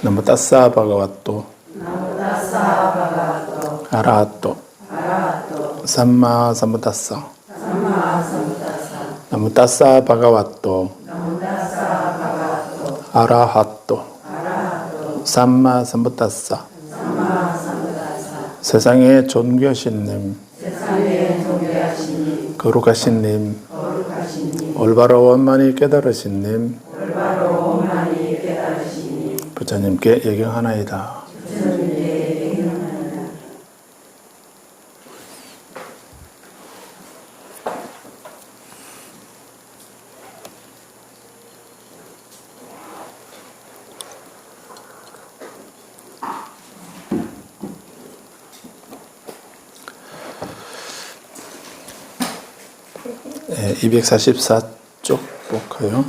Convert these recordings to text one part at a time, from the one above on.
ナモタッサーバガワット Namo tassa bhagavato アラハット arahato サンマーサムタッサ samma sambuddhassa ナモタッサーバガワット Namo tassa bhagavato アラハット arahato サンマーサムタッサ samma sambuddhassa 세상의 존귀하신 님, 세상에 존귀하신 거룩하신 님, 거룩하신 님 올바로 원만히 깨달으신 님, 올바로 원만히 깨달으신 님 부처님께 예경하나이다. 부처님께 예경하나이다. 네, 244쪽 볼까요?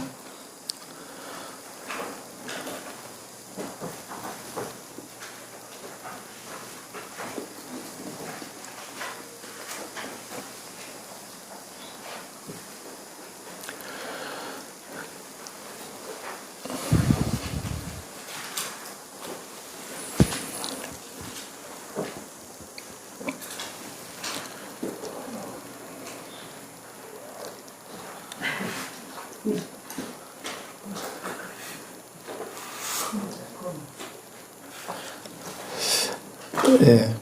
예.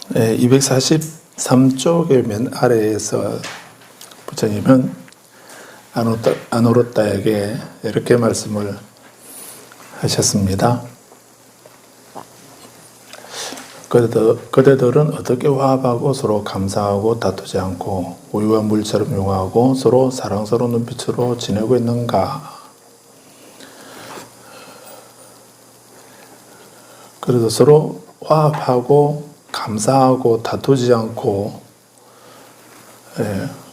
네, 243쪽의 맨 아래에서 부처님은 아누루타에게 이렇게 말씀을 하셨습니다. 그대들은 어떻게 화합하고 서로 감사하고 다투지 않고 우유와 물처럼 용하고 서로 사랑스러운 눈빛으로 지내고 있는가? 그래서 서로 화합하고 감사하고 다투지 않고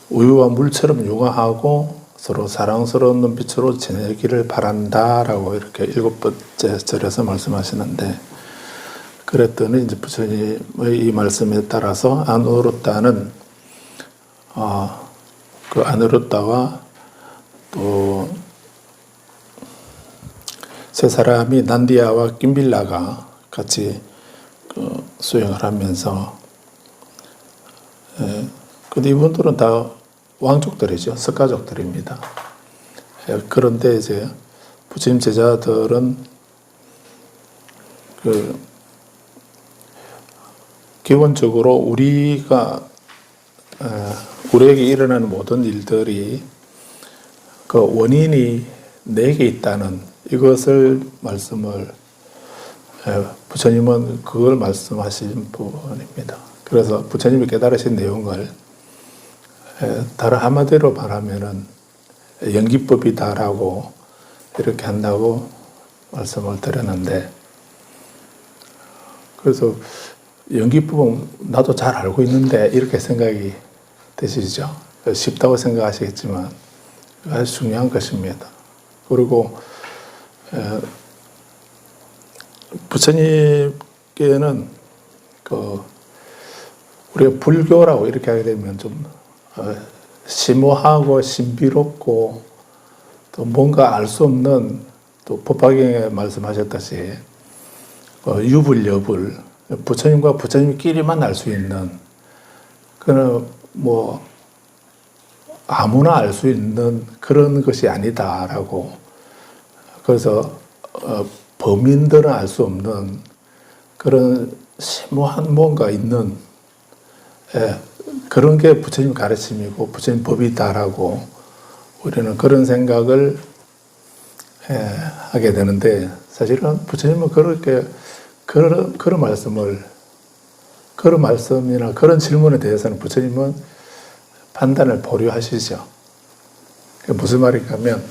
우유와 물처럼 융화하고 서로 사랑스러운 눈빛으로 지내기를 바란다라고 이렇게 7번째 절에서 말씀하시는데, 그랬더니 이제 부처님의 이 말씀에 따라서 아누루타는 그 아누루타와 또 세 사람이 난디아와 김빌라가 같이 수행을 하면서, 근데 이분들은 다 왕족들이죠. 석가족들입니다. 그런데 이제 부처님 제자들은 기본적으로 우리에게 일어나는 모든 일들이 그 원인이 내게 있다는 이것을 부처님은 그걸 말씀하신 부분입니다. 그래서 부처님이 깨달으신 내용을 다른 한마디로 말하면은 연기법이다라고 이렇게 한다고 말씀을 드렸는데, 그래서 연기법은 나도 잘 알고 있는데 이렇게 생각이 되시죠? 쉽다고 생각하시겠지만 아주 중요한 것입니다. 그리고 부처님께는 우리가 불교라고 이렇게 하게 되면 좀 심오하고 신비롭고 또 뭔가 알 수 없는, 또 법화경에 말씀하셨듯이 유불여불, 부처님과 부처님끼리만 알 수 있는, 그는 뭐 아무나 알 수 있는 그런 것이 아니다라고. 그래서 범인들은 알 수 없는 그런 심오한 뭔가 있는 그런 게 부처님 가르침이고 부처님 법이다라고 우리는 그런 생각을 하게 되는데, 사실은 부처님은 그렇게 그런 말씀이나 그런 질문에 대해서는 부처님은 판단을 보류하시죠. 그게 무슨 말인가 하면,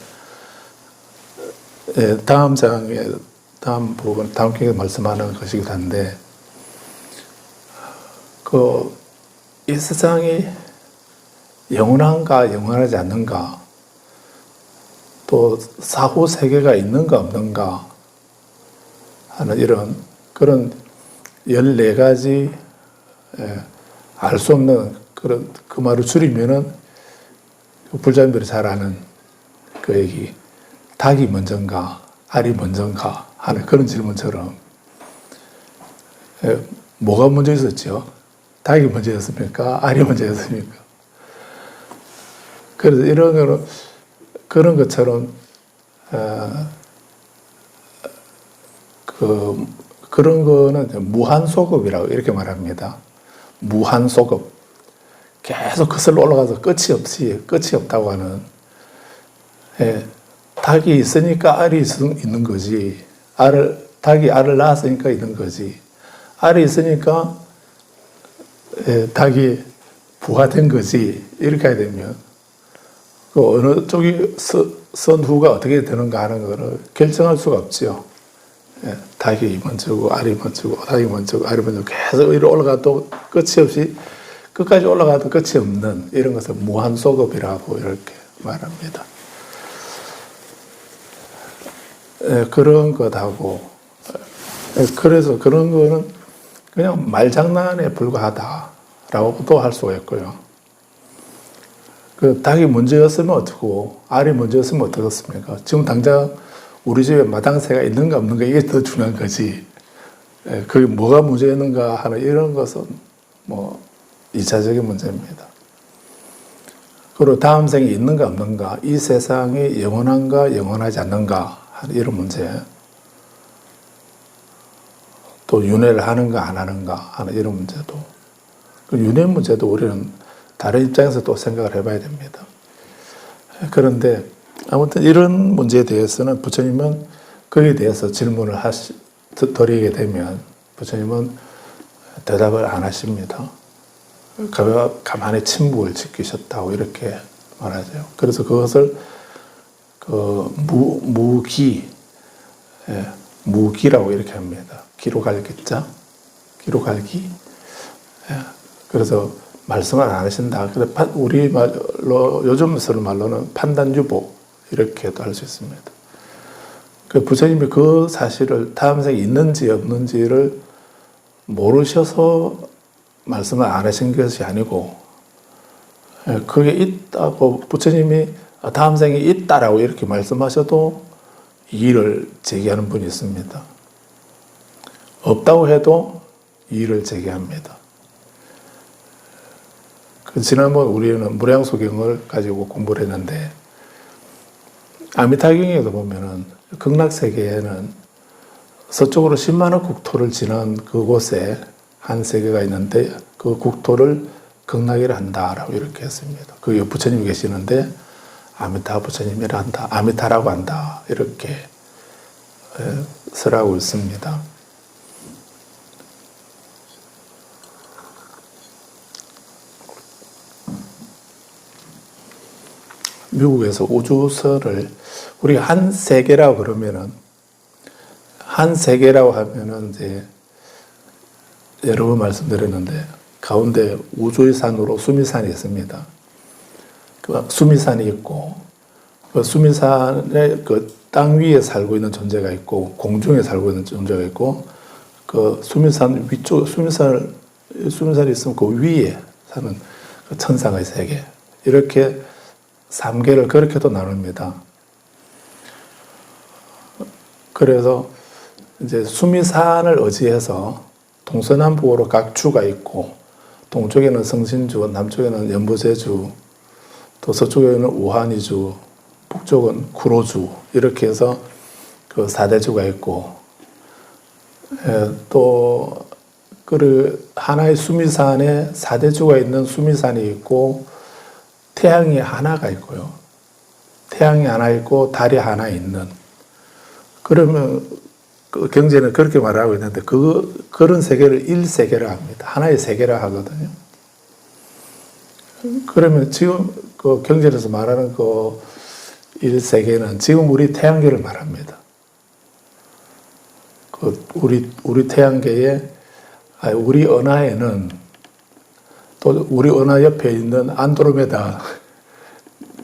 다음 장에, 다음 부분, 다음 기회에 말씀하는 것이기도 한데, 이 세상이 영원한가, 영원하지 않는가, 또 사후 세계가 있는가, 없는가 하는 이런 그런 14가지 알 수 없는 그런 그 말을 줄이면은 불자님들이 잘 아는 그 얘기, 닭이 먼저인가, 알이 먼저인가 하는 그런 질문처럼 뭐가 먼저 있었죠? 닭이 먼저였습니까? 알이 먼저였습니까? 그래서 이런 거는 그런 것처럼 그런 거는 무한소급이라고 이렇게 말합니다. 무한소급. 계속 거슬러 올라가서 끝이 없다고 하는. 닭이 있으니까 알이 있는 거지. 닭이 알을 낳았으니까 있는 거지. 알이 있으니까 닭이 부화된 거지. 이렇게 해야 되면 어느 쪽이 선후가 어떻게 되는가 하는 거를 결정할 수가 없죠. 닭이 먼저고 알이 먼저고 닭이 먼저고 알이 먼저고 계속 이리 올라가도 끝이 없이 끝까지 올라가도 끝이 없는 이런 것을 무한소급이라고 이렇게 말합니다. 그런 것하고 그래서 그런 거는 그냥 말장난에 불과하다라고도 할 수가 있고요. 그 닭이 먼저였으면 어떻고 알이 먼저였으면 어떻겠습니까? 지금 당장 우리 집에 마당새가 있는가 없는가 이게 더 중요한 거지. 그게 뭐가 문제였는가 하는 이런 것은 뭐 2차적인 문제입니다. 그리고 다음 생이 있는가 없는가, 이 세상이 영원한가 영원하지 않는가 하는 이런 문제. 또 윤회를 하는가 안 하는가 하는 이런 문제도. 그 윤회 문제도 우리는 다른 입장에서 또 생각을 해봐야 됩니다. 그런데 아무튼 이런 문제에 대해서는 부처님은 거기에 대해서 질문을 드리게 되면 부처님은 대답을 안 하십니다. 가만히 침묵을 지키셨다고 이렇게 말하죠. 그래서 그것을 무기라고 이렇게 합니다. 기로 갈기자, 기로 갈기. 그래서 말씀을 안 하신다. 우리 말로 요즘 쓰는 말로는 판단유보 이렇게도 할 수 있습니다. 그 부처님이 그 사실을 다음 생에 있는지 없는지를 모르셔서 말씀을 안 하신 것이 아니고 그게 있다고 부처님이 다음 생에 있다라고 이렇게 말씀하셔도 이의를 제기하는 분이 있습니다. 없다고 해도 이의를 제기합니다. 지난번 우리는 무량소경을 가지고 공부를 했는데 아미타경에도 보면은 극락세계에는 서쪽으로 10만억 국토를 지난 그곳에 한 세계가 있는데 그 국토를 극락이라 한다라고 이렇게 했습니다. 거기 부처님이 계시는데 아미타 부처님이라 한다. 아미타라고 한다. 이렇게 설하고 있습니다. 미국에서 우주설을 우리가 한 세계라고 그러면은 한 세계라고 하면은 이제 여러 번 말씀드렸는데 가운데 우주의 산으로 수미산이 있습니다. 그 수미산이 있고 그 수미산의 그 땅 위에 살고 있는 존재가 있고 공중에 살고 있는 존재가 있고 그 수미산 위쪽 수미산이 있으면 그 위에 사는 그 천상의 세계 이렇게 3개를 그렇게도 나눕니다. 그래서 이제 수미산을 의지해서 동서남북으로 각 주가 있고 동쪽에는 성신주, 남쪽에는 연보제주, 또 서쪽에는 우한이주, 북쪽은 구로주 이렇게 해서 그 4대주가 있고 또 그 하나의 수미산에 4대주가 있는 수미산이 있고 태양이 하나가 있고요. 태양이 하나 있고 달이 하나 있는. 그러면 그 경제는 그렇게 말하고 있는데 그런 세계를 일세계라 합니다. 하나의 세계라 하거든요. 그러면 지금 그 경제에서 말하는 그 일세계는 지금 우리 태양계를 말합니다. 그 우리 태양계에 우리 은하에는 또 우리 은하 옆에 있는 안드로메다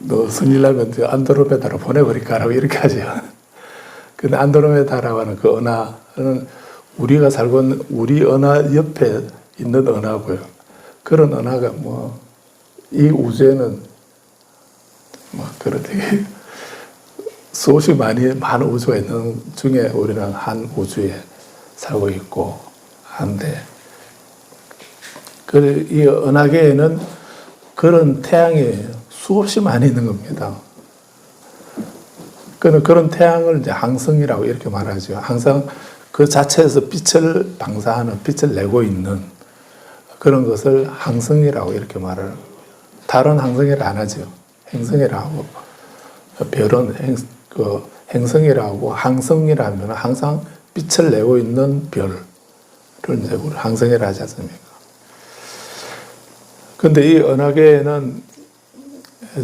너 승리하면 안드로메다로 보내버릴까라고 이렇게 하죠. 근데 안드로메다라고 하는 그 은하는 우리가 살고 있는 우리 은하 옆에 있는 은하고요. 그런 은하가 이 우주에는 되게 수없이 많은 우주가 있는 중에 우리는 한 우주에 살고 있고 한데, 이 은하계에는 그런 태양이 수없이 많이 있는 겁니다. 그런 태양을 이제 항성이라고 이렇게 말하죠. 항상 그 자체에서 빛을 방사하는, 빛을 내고 있는 그런 것을 항성이라고 이렇게 말하는 거예요. 다른 항성이라 안 하죠. 행성이라고. 별은 행성이라고, 항성이라면 항상 빛을 내고 있는 별을 이제 우리 항성이라 하지 않습니까? 근데 이 은하계에는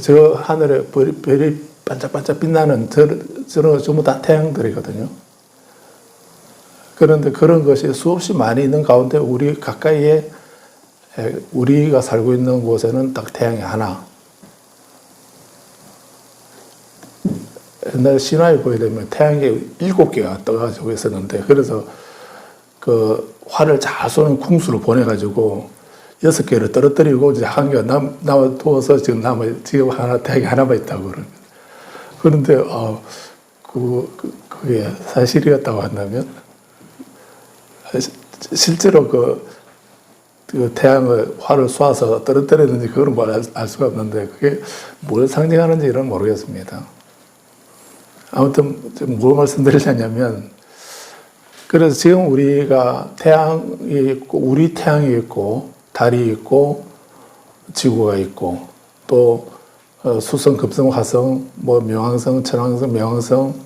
저 하늘에 별이 반짝반짝 빛나는 저런 전부 다 태양들이거든요. 그런데 그런 것이 수없이 많이 있는 가운데 우리 가까이에 우리가 살고 있는 곳에는 딱 태양이 하나. 옛날 신화에 보게 되면 태양이 7개가 떠가지고 있었는데, 그래서 그 활을 잘 쏘는 궁수를 보내가지고 6개를 떨어뜨리고 이제 한 개가 남아두어서 지금 태양이 하나만 있다고 그럽니다. 그런데 그게 사실이었다고 한다면, 실제로 그 태양을 활을 쏴서 떨어뜨렸는지 그건 알 수가 없는데, 그게 뭘 상징하는지는 모르겠습니다. 아무튼 뭘 말씀드리려냐면, 그래서 지금 우리가 태양이 있고, 우리 태양이 있고, 달이 있고, 지구가 있고, 또 수성, 금성, 화성, 명왕성, 천왕성, 명왕성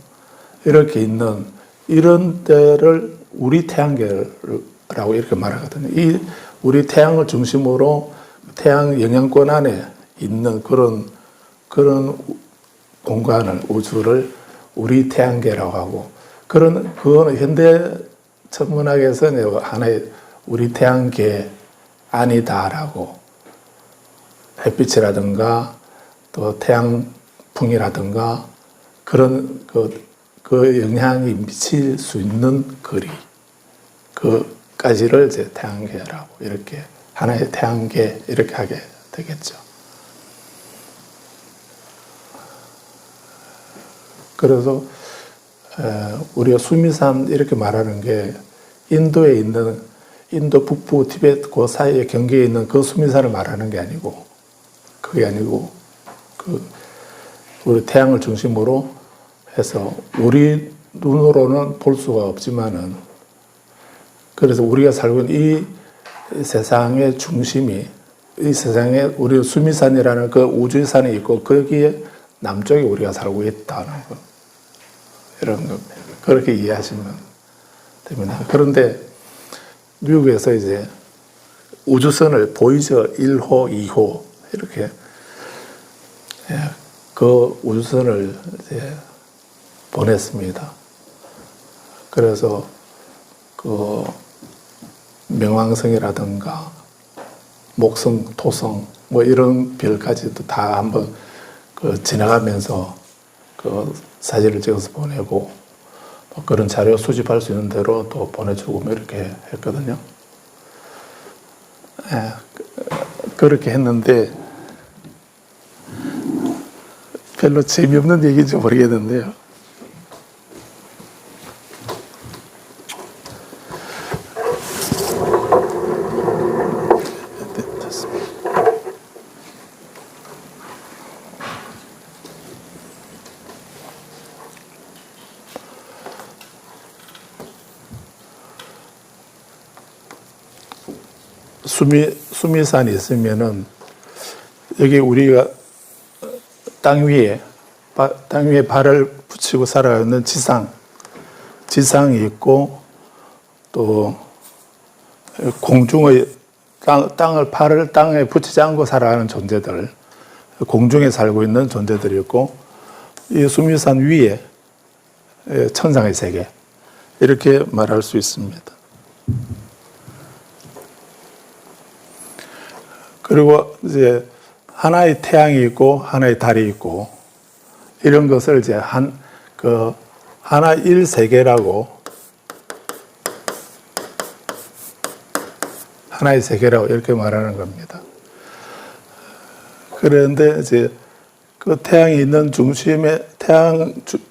이렇게 있는 이런 데를 우리 태양계라고 이렇게 말하거든요. 이 우리 태양을 중심으로 태양 영향권 안에 있는 그런 공간을, 우주를 우리 태양계라고 하고, 그거는 현대 천문학에서 하나의 우리 태양계 아니다라고, 햇빛이라든가 또 태양풍이라든가 그런 그 영향이 미칠 수 있는 거리, 그까지를 이제 태양계라고 이렇게, 하나의 태양계 이렇게 하게 되겠죠. 그래서 우리가 수미산 이렇게 말하는 게 인도에 있는, 인도 북부 티베트 그 사이에 경계에 있는 그 수미산을 말하는 게 아니고, 그게 아니고 우리 태양을 중심으로 해서 우리 눈으로는 볼 수가 없지만은, 그래서 우리가 살고 있는 이 세상의 중심이, 이 세상에 우리 수미산이라는 그 우주의 산이 있고, 거기에 남쪽에 우리가 살고 있다는 거, 이런 겁니다. 그렇게 이해하시면 됩니다. 그런데 미국에서 이제 우주선을 보이저 1호, 2호 이렇게 그 우주선을 이제 보냈습니다. 그래서 그 명왕성이라든가 목성, 토성 이런 별까지도 다 한번 지나가면서 그 사진을 찍어서 보내고, 그런 자료 수집할 수 있는 대로 또 보내주고 이렇게 했거든요. 그렇게 했는데 별로 재미없는 얘기인지 모르겠는데요. 수미산이 있으면은 여기 우리가 땅 위에 발을 붙이고 살아가는 지상이 있고 또 공중의 팔을 땅에 붙이지 않고 살아가는 존재들, 공중에 살고 있는 존재들이 있고 이 수미산 위에 천상의 세계 이렇게 말할 수 있습니다. 그리고 이제 하나의 태양이 있고 하나의 달이 있고 이런 것을 이제 하나 일세계라고 하나의 세계라고 이렇게 말하는 겁니다. 그런데 이제 그 태양이 있는 중심에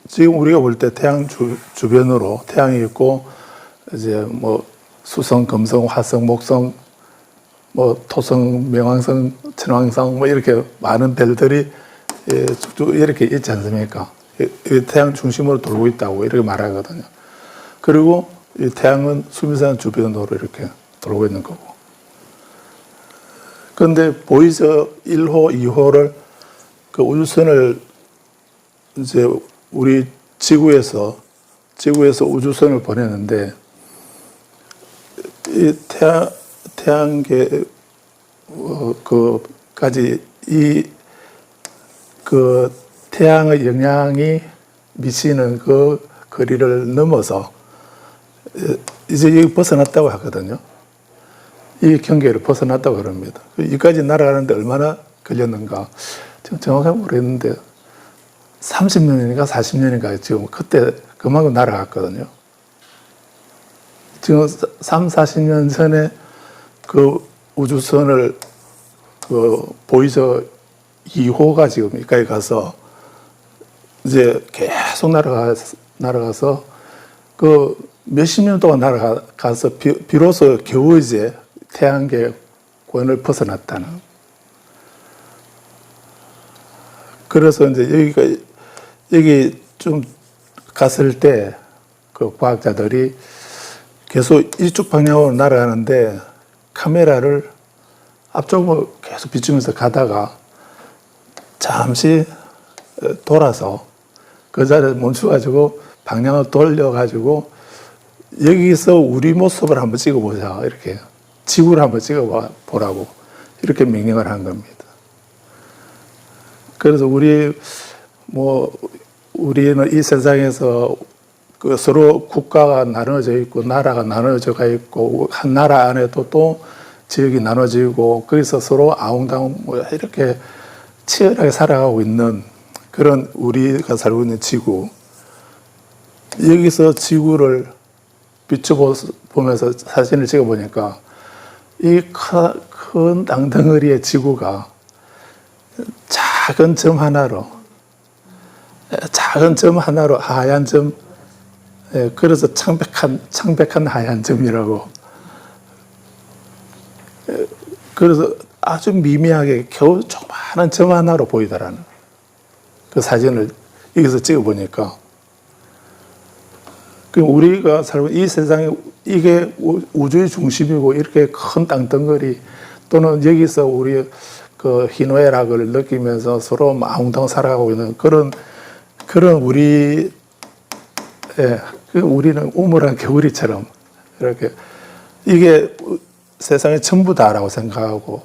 지금 우리가 볼 때 태양 주변으로 태양이 있고 이제 뭐 수성, 금성, 화성, 목성, 뭐 토성, 명왕성, 천왕성 뭐 이렇게 많은 별들이 쭉 이렇게 있지 않습니까? 태양 중심으로 돌고 있다고 이렇게 말하거든요. 그리고 이 태양은 수미산 주변으로 이렇게 돌고 있는 거고. 그런데 보이저 1호, 2호를 그 우주선을 이제 우리 지구에서 우주선을 보내는데 이 태양계 그까지 그 태양의 영향이 미치는 그 거리를 넘어서 이제 여기 벗어났다고 하거든요. 이 경계를 벗어났다고 그럽니다. 여기까지 날아가는데 얼마나 걸렸는가 지금 정확하게 모르겠는데 30년인가 40년인가 지금 그때 그만큼 날아갔거든요. 지금 3, 40년 전에 그 우주선을 그 보이저 2호가 지금 여기까지 가서 이제 계속 날아가서 그 몇십 년 동안 날아가서 비로소 겨우 이제 태양계권을 벗어났다는. 그래서 이제 여기 좀 갔을 때 그 과학자들이 계속 이쪽 방향으로 날아가는데 카메라를 앞쪽으로 계속 비추면서 가다가 잠시 돌아서 그 자리에 멈춰가지고 방향을 돌려가지고 여기서 우리 모습을 한번 찍어보자 이렇게 지구를 한번 찍어보라고 이렇게 명령을 한 겁니다. 그래서 우리는 이 세상에서 그 서로 국가가 나눠져 있고 나라가 나눠져가 있고 한 나라 안에도 또 지역이 나눠지고 거기서 서로 아웅다웅 이렇게 치열하게 살아가고 있는 그런 우리가 살고 있는 지구. 여기서 비춰보면서 사진을 찍어보니까 이 큰 땅덩어리의 지구가 작은 점 하나로 하얀 점, 그래서 창백한 하얀 점이라고. 그래서 아주 미미하게 겨우 조그마한 점 하나로 보이더라는 그 사진을 여기서 찍어보니까. 우리가 살고 이 세상에 이게 우주의 중심이고 이렇게 큰 땅덩어리 또는 여기서 우리 그 희노애락을 느끼면서 서로 아웅다웅 살아가고 있는 그런 우리는 우물한 개구리처럼 이렇게 이게 세상의 전부다라고 생각하고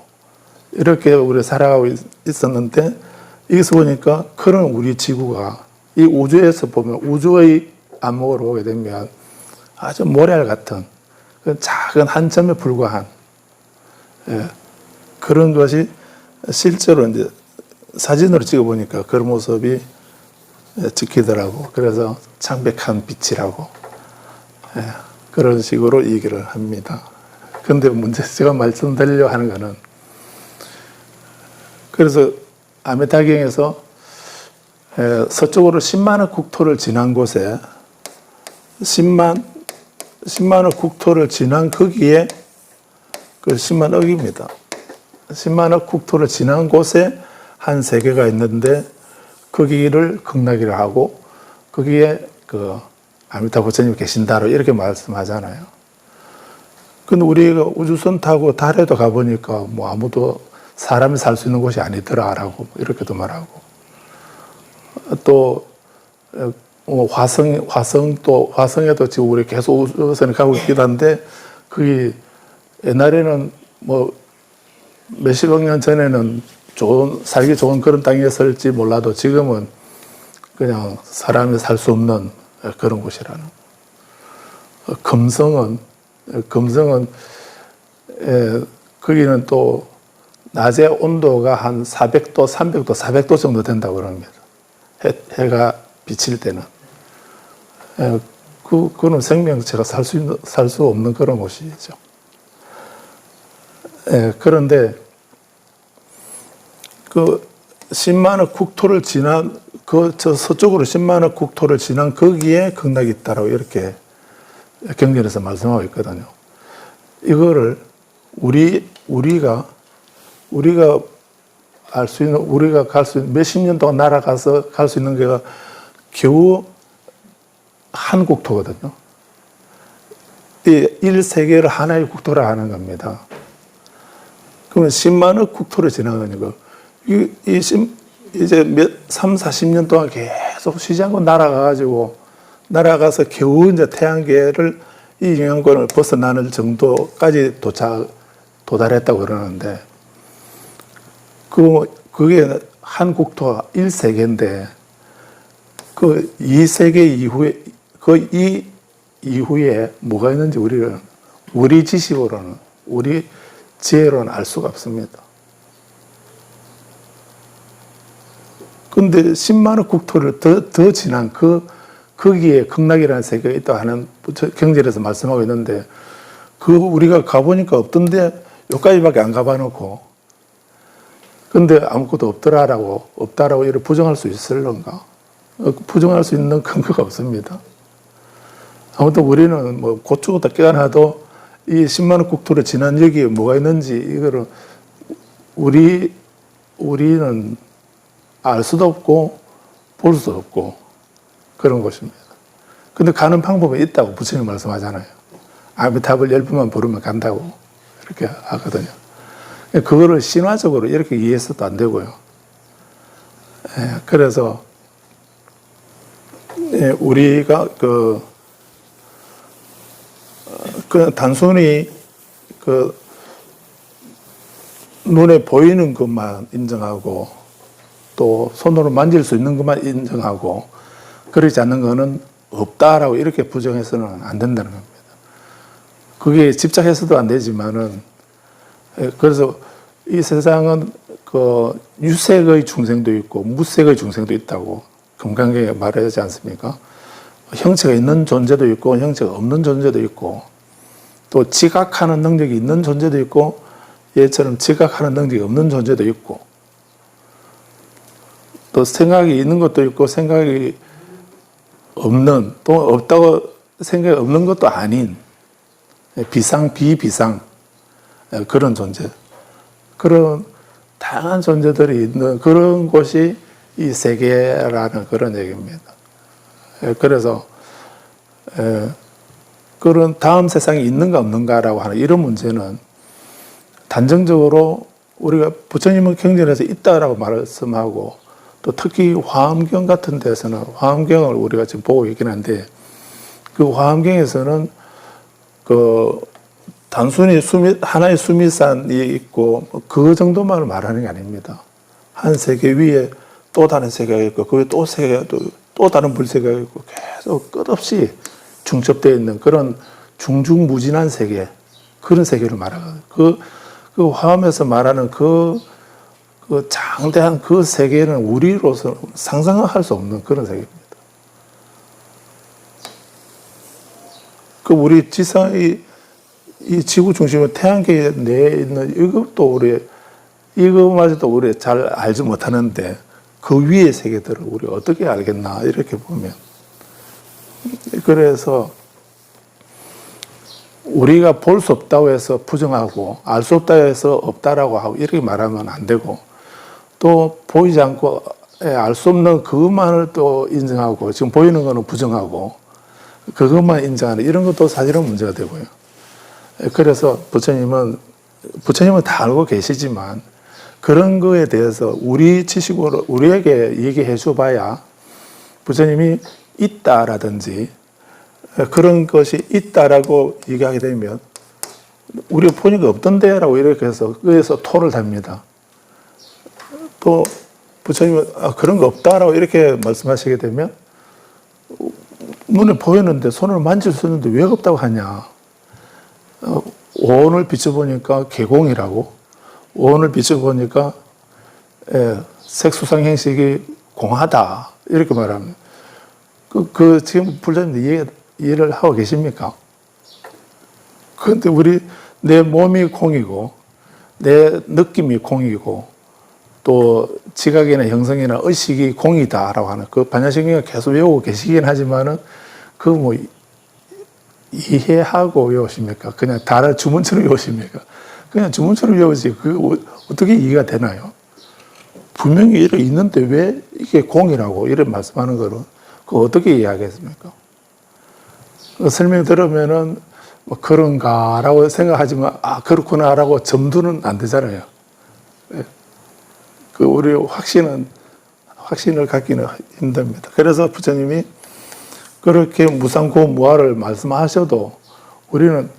이렇게 우리 살아가고 있었는데 여기서 보니까 그런 우리 지구가 이 우주에서 보면 우주의 안목으로 보게 되면 아주 모래알 같은 작은 한 점에 불과한 그런 것이 실제로 이제 사진으로 찍어보니까 그런 모습이 찍히더라고. 그래서 창백한 빛이라고 그런 식으로 얘기를 합니다. 그런데 제가 말씀드리려고 하는 거는 그래서 아메타경에서 서쪽으로 10만억 국토를 지난 곳에 10만억 국토를 지난 거기에 그 10만억입니다. 10만억 국토를 지난 곳에 한 세계가 있는데 거기를 극락이라 하고 거기에 그 아미타부 부처님이 계신다로 이렇게 말씀하잖아요. 근데 우리가 우주선 타고 달에도 가보니까 뭐 아무도 사람이 살 수 있는 곳이 아니더라라고 이렇게도 말하고 또 화성에도 지금 우리 계속 우주선이 가고 있기도 한데, 그게 옛날에는 뭐 몇십억 년 전에는 살기 좋은 그런 땅이었을지 몰라도 지금은 그냥 사람이 살 수 없는 그런 곳이라는. 금성은 거기는 또 낮에 온도가 한 400도, 300도, 400도 정도 된다고 그럽니다. 해가 비칠 때는. 그는 생명체가 살 수 없는 그런 곳이죠. 그런데 그 10만억 국토를 지난 저 서쪽으로 10만억 국토를 지난 거기에 극락이 있다라고 이렇게 경전에서 말씀하고 있거든요. 이거를 우리가 알 수 있는, 우리가 갈 수 있는, 몇십 년 동안 날아가서 갈 수 있는 게가 겨우 한 국토거든요. 이 1세계를 하나의 국토라 하는 겁니다. 그러면 10만억 국토를 지나가니까, 이제 3, 40년 동안 계속 쉬지 않고 날아가서 겨우 이제 태양계를 이 영향권을 벗어나는 정도까지 도달했다고 그러는데, 그게 한 국토가 1세계인데, 그 2세계 이후에, 이 이후에 뭐가 있는지 우리 지식으로는, 우리 지혜로는 알 수가 없습니다. 근데 10만억 국토를 더 지난 거기에 극락이라는 세계가 있다고 하는 경전에서 말씀하고 있는데, 우리가 가보니까 없던데, 여기까지밖에 안 가봐놓고, 근데 아무것도 없다라고 이렇게 부정할 수 있을런가? 부정할 수 있는 근거가 없습니다. 아무튼 우리는 뭐 고추부터 깨어나도 이 10만억 국토를 지난 여기에 뭐가 있는지 이거를 우리는 알 수도 없고 볼 수도 없고 그런 것입니다. 근데 가는 방법이 있다고 부처님 말씀하잖아요. 아미타불 10번만 부르면 간다고 이렇게 하거든요. 그거를 신화적으로 이렇게 이해해서도 안 되고요. 그래서 우리가 그냥 단순히 눈에 보이는 것만 인정하고 또 손으로 만질 수 있는 것만 인정하고 그러지 않는 것은 없다라고 이렇게 부정해서는 안 된다는 겁니다. 그게 집착해서도 안 되지만은, 그래서 이 세상은 유색의 중생도 있고 무색의 중생도 있다고 금강경에 말하지 않습니까? 형체가 있는 존재도 있고 형체가 없는 존재도 있고 또 지각하는 능력이 있는 존재도 있고 얘처럼 지각하는 능력이 없는 존재도 있고 또 생각이 있는 것도 있고 생각이 없는, 또 없다고 생각이 없는 것도 아닌 비상, 비비상 그런 존재, 그런 다양한 존재들이 있는 그런 곳이 이 세계라는 그런 얘기입니다. 그래서 그런 다음 세상이 있는가 없는가라고 하는 이런 문제는 단정적으로 우리가 부처님은 경전에서 있다라고 말씀하고 또 특히 화엄경 같은 데서는 화엄경을 우리가 지금 보고 있긴 한데 그 화엄경에서는 단순히 하나의 수미산이 있고 그 정도만을 말하는 게 아닙니다. 한 세계 위에 또 다른 세계가 있고 그 위에 또 세계가 또 다른 불세계가 있고 계속 끝없이 중첩되어 있는 그런 중중무진한 세계, 그런 세계를 말하거든요. 그 화엄에서 말하는 그 장대한 그 세계는 우리로서 상상할 수 없는 그런 세계입니다. 우리 지상의 이 지구 중심의 태양계 내에 있는 이것마저도 우리 잘 알지 못하는데 그 위의 세계들을 우리 어떻게 알겠나 이렇게 보면, 그래서 우리가 볼 수 없다고 해서 부정하고 알 수 없다고 해서 없다라고 하고 이렇게 말하면 안 되고 또 보이지 않고 알 수 없는 그것만을 또 인정하고 지금 보이는 거는 부정하고 그것만 인정하는 이런 것도 사실은 문제가 되고요. 그래서 부처님은 다 알고 계시지만 그런 거에 대해서 우리 지식으로 우리에게 얘기해 줘봐야 부처님이 있다라든지 그런 것이 있다라고 얘기하게 되면 우리가 보니까 없던데라고 이렇게 해서 그래서 토를 답니다. 또 부처님은 그런 거 없다라고 이렇게 말씀하시게 되면 눈에 보이는데 손을 만질 수 있는데 왜 없다고 하냐. 오온을 비춰보니까 개공이라고, 오온을 비춰보니까 색수상 행식이 공하다 이렇게 말합니다. 지금 불자님 이해를 하고 계십니까? 그런데 내 몸이 공이고 내 느낌이 공이고 또 지각이나 형성이나 의식이 공이다라고 하는 그 반야신경을 계속 외우고 계시긴 하지만은 이해하고 외우십니까? 그냥 다른 주문처럼 외우십니까? 그냥 주문처럼 외우지 어떻게 이해가 되나요? 분명히 이렇게 있는데 왜 이게 공이라고 이렇게 말씀하는 거를 어떻게 이해하겠습니까? 설명 들으면은 그런가라고 생각하지만 그렇구나라고 점두는 안 되잖아요. 우리 확신을 갖기는 힘듭니다. 그래서 부처님이 그렇게 무상고 무아를 말씀하셔도 우리는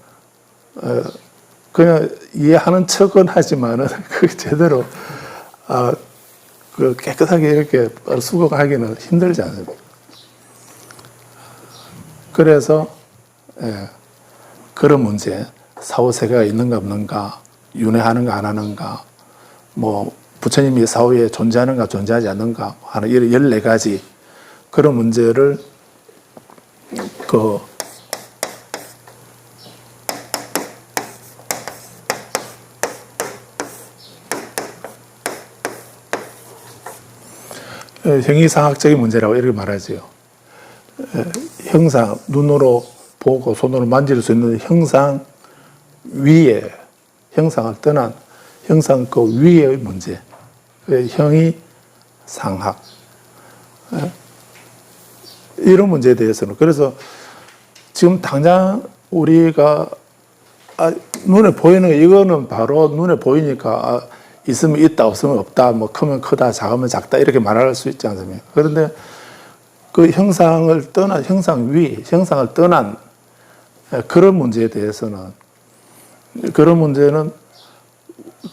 그냥 이해하는 척은 하지만은 제대로 깨끗하게 이렇게 수긍하기는 힘들지 않습니까? 그래서 그런 문제, 사후세계가 있는가 없는가, 윤회하는가 안 하는가, 부처님이 사후에 존재하는가 존재하지 않는가 하는 이런 14가지 그런 문제를 형이상학적인 문제라고 이렇게 말하지요. 형상, 눈으로 보고 손으로 만질 수 있는 형상 위에, 형상을 떠난 형상 그 위의 문제. 형이 상학. 이런 문제에 대해서는 그래서 지금 당장 우리가 눈에 보이는 이거는 바로 눈에 보이니까 있으면 있다 없으면 없다 크면 크다 작으면 작다 이렇게 말할 수 있지 않습니까? 그런데 그 형상을 떠난 형상 위 형상을 떠난 그런 문제에 대해서는 그런 문제는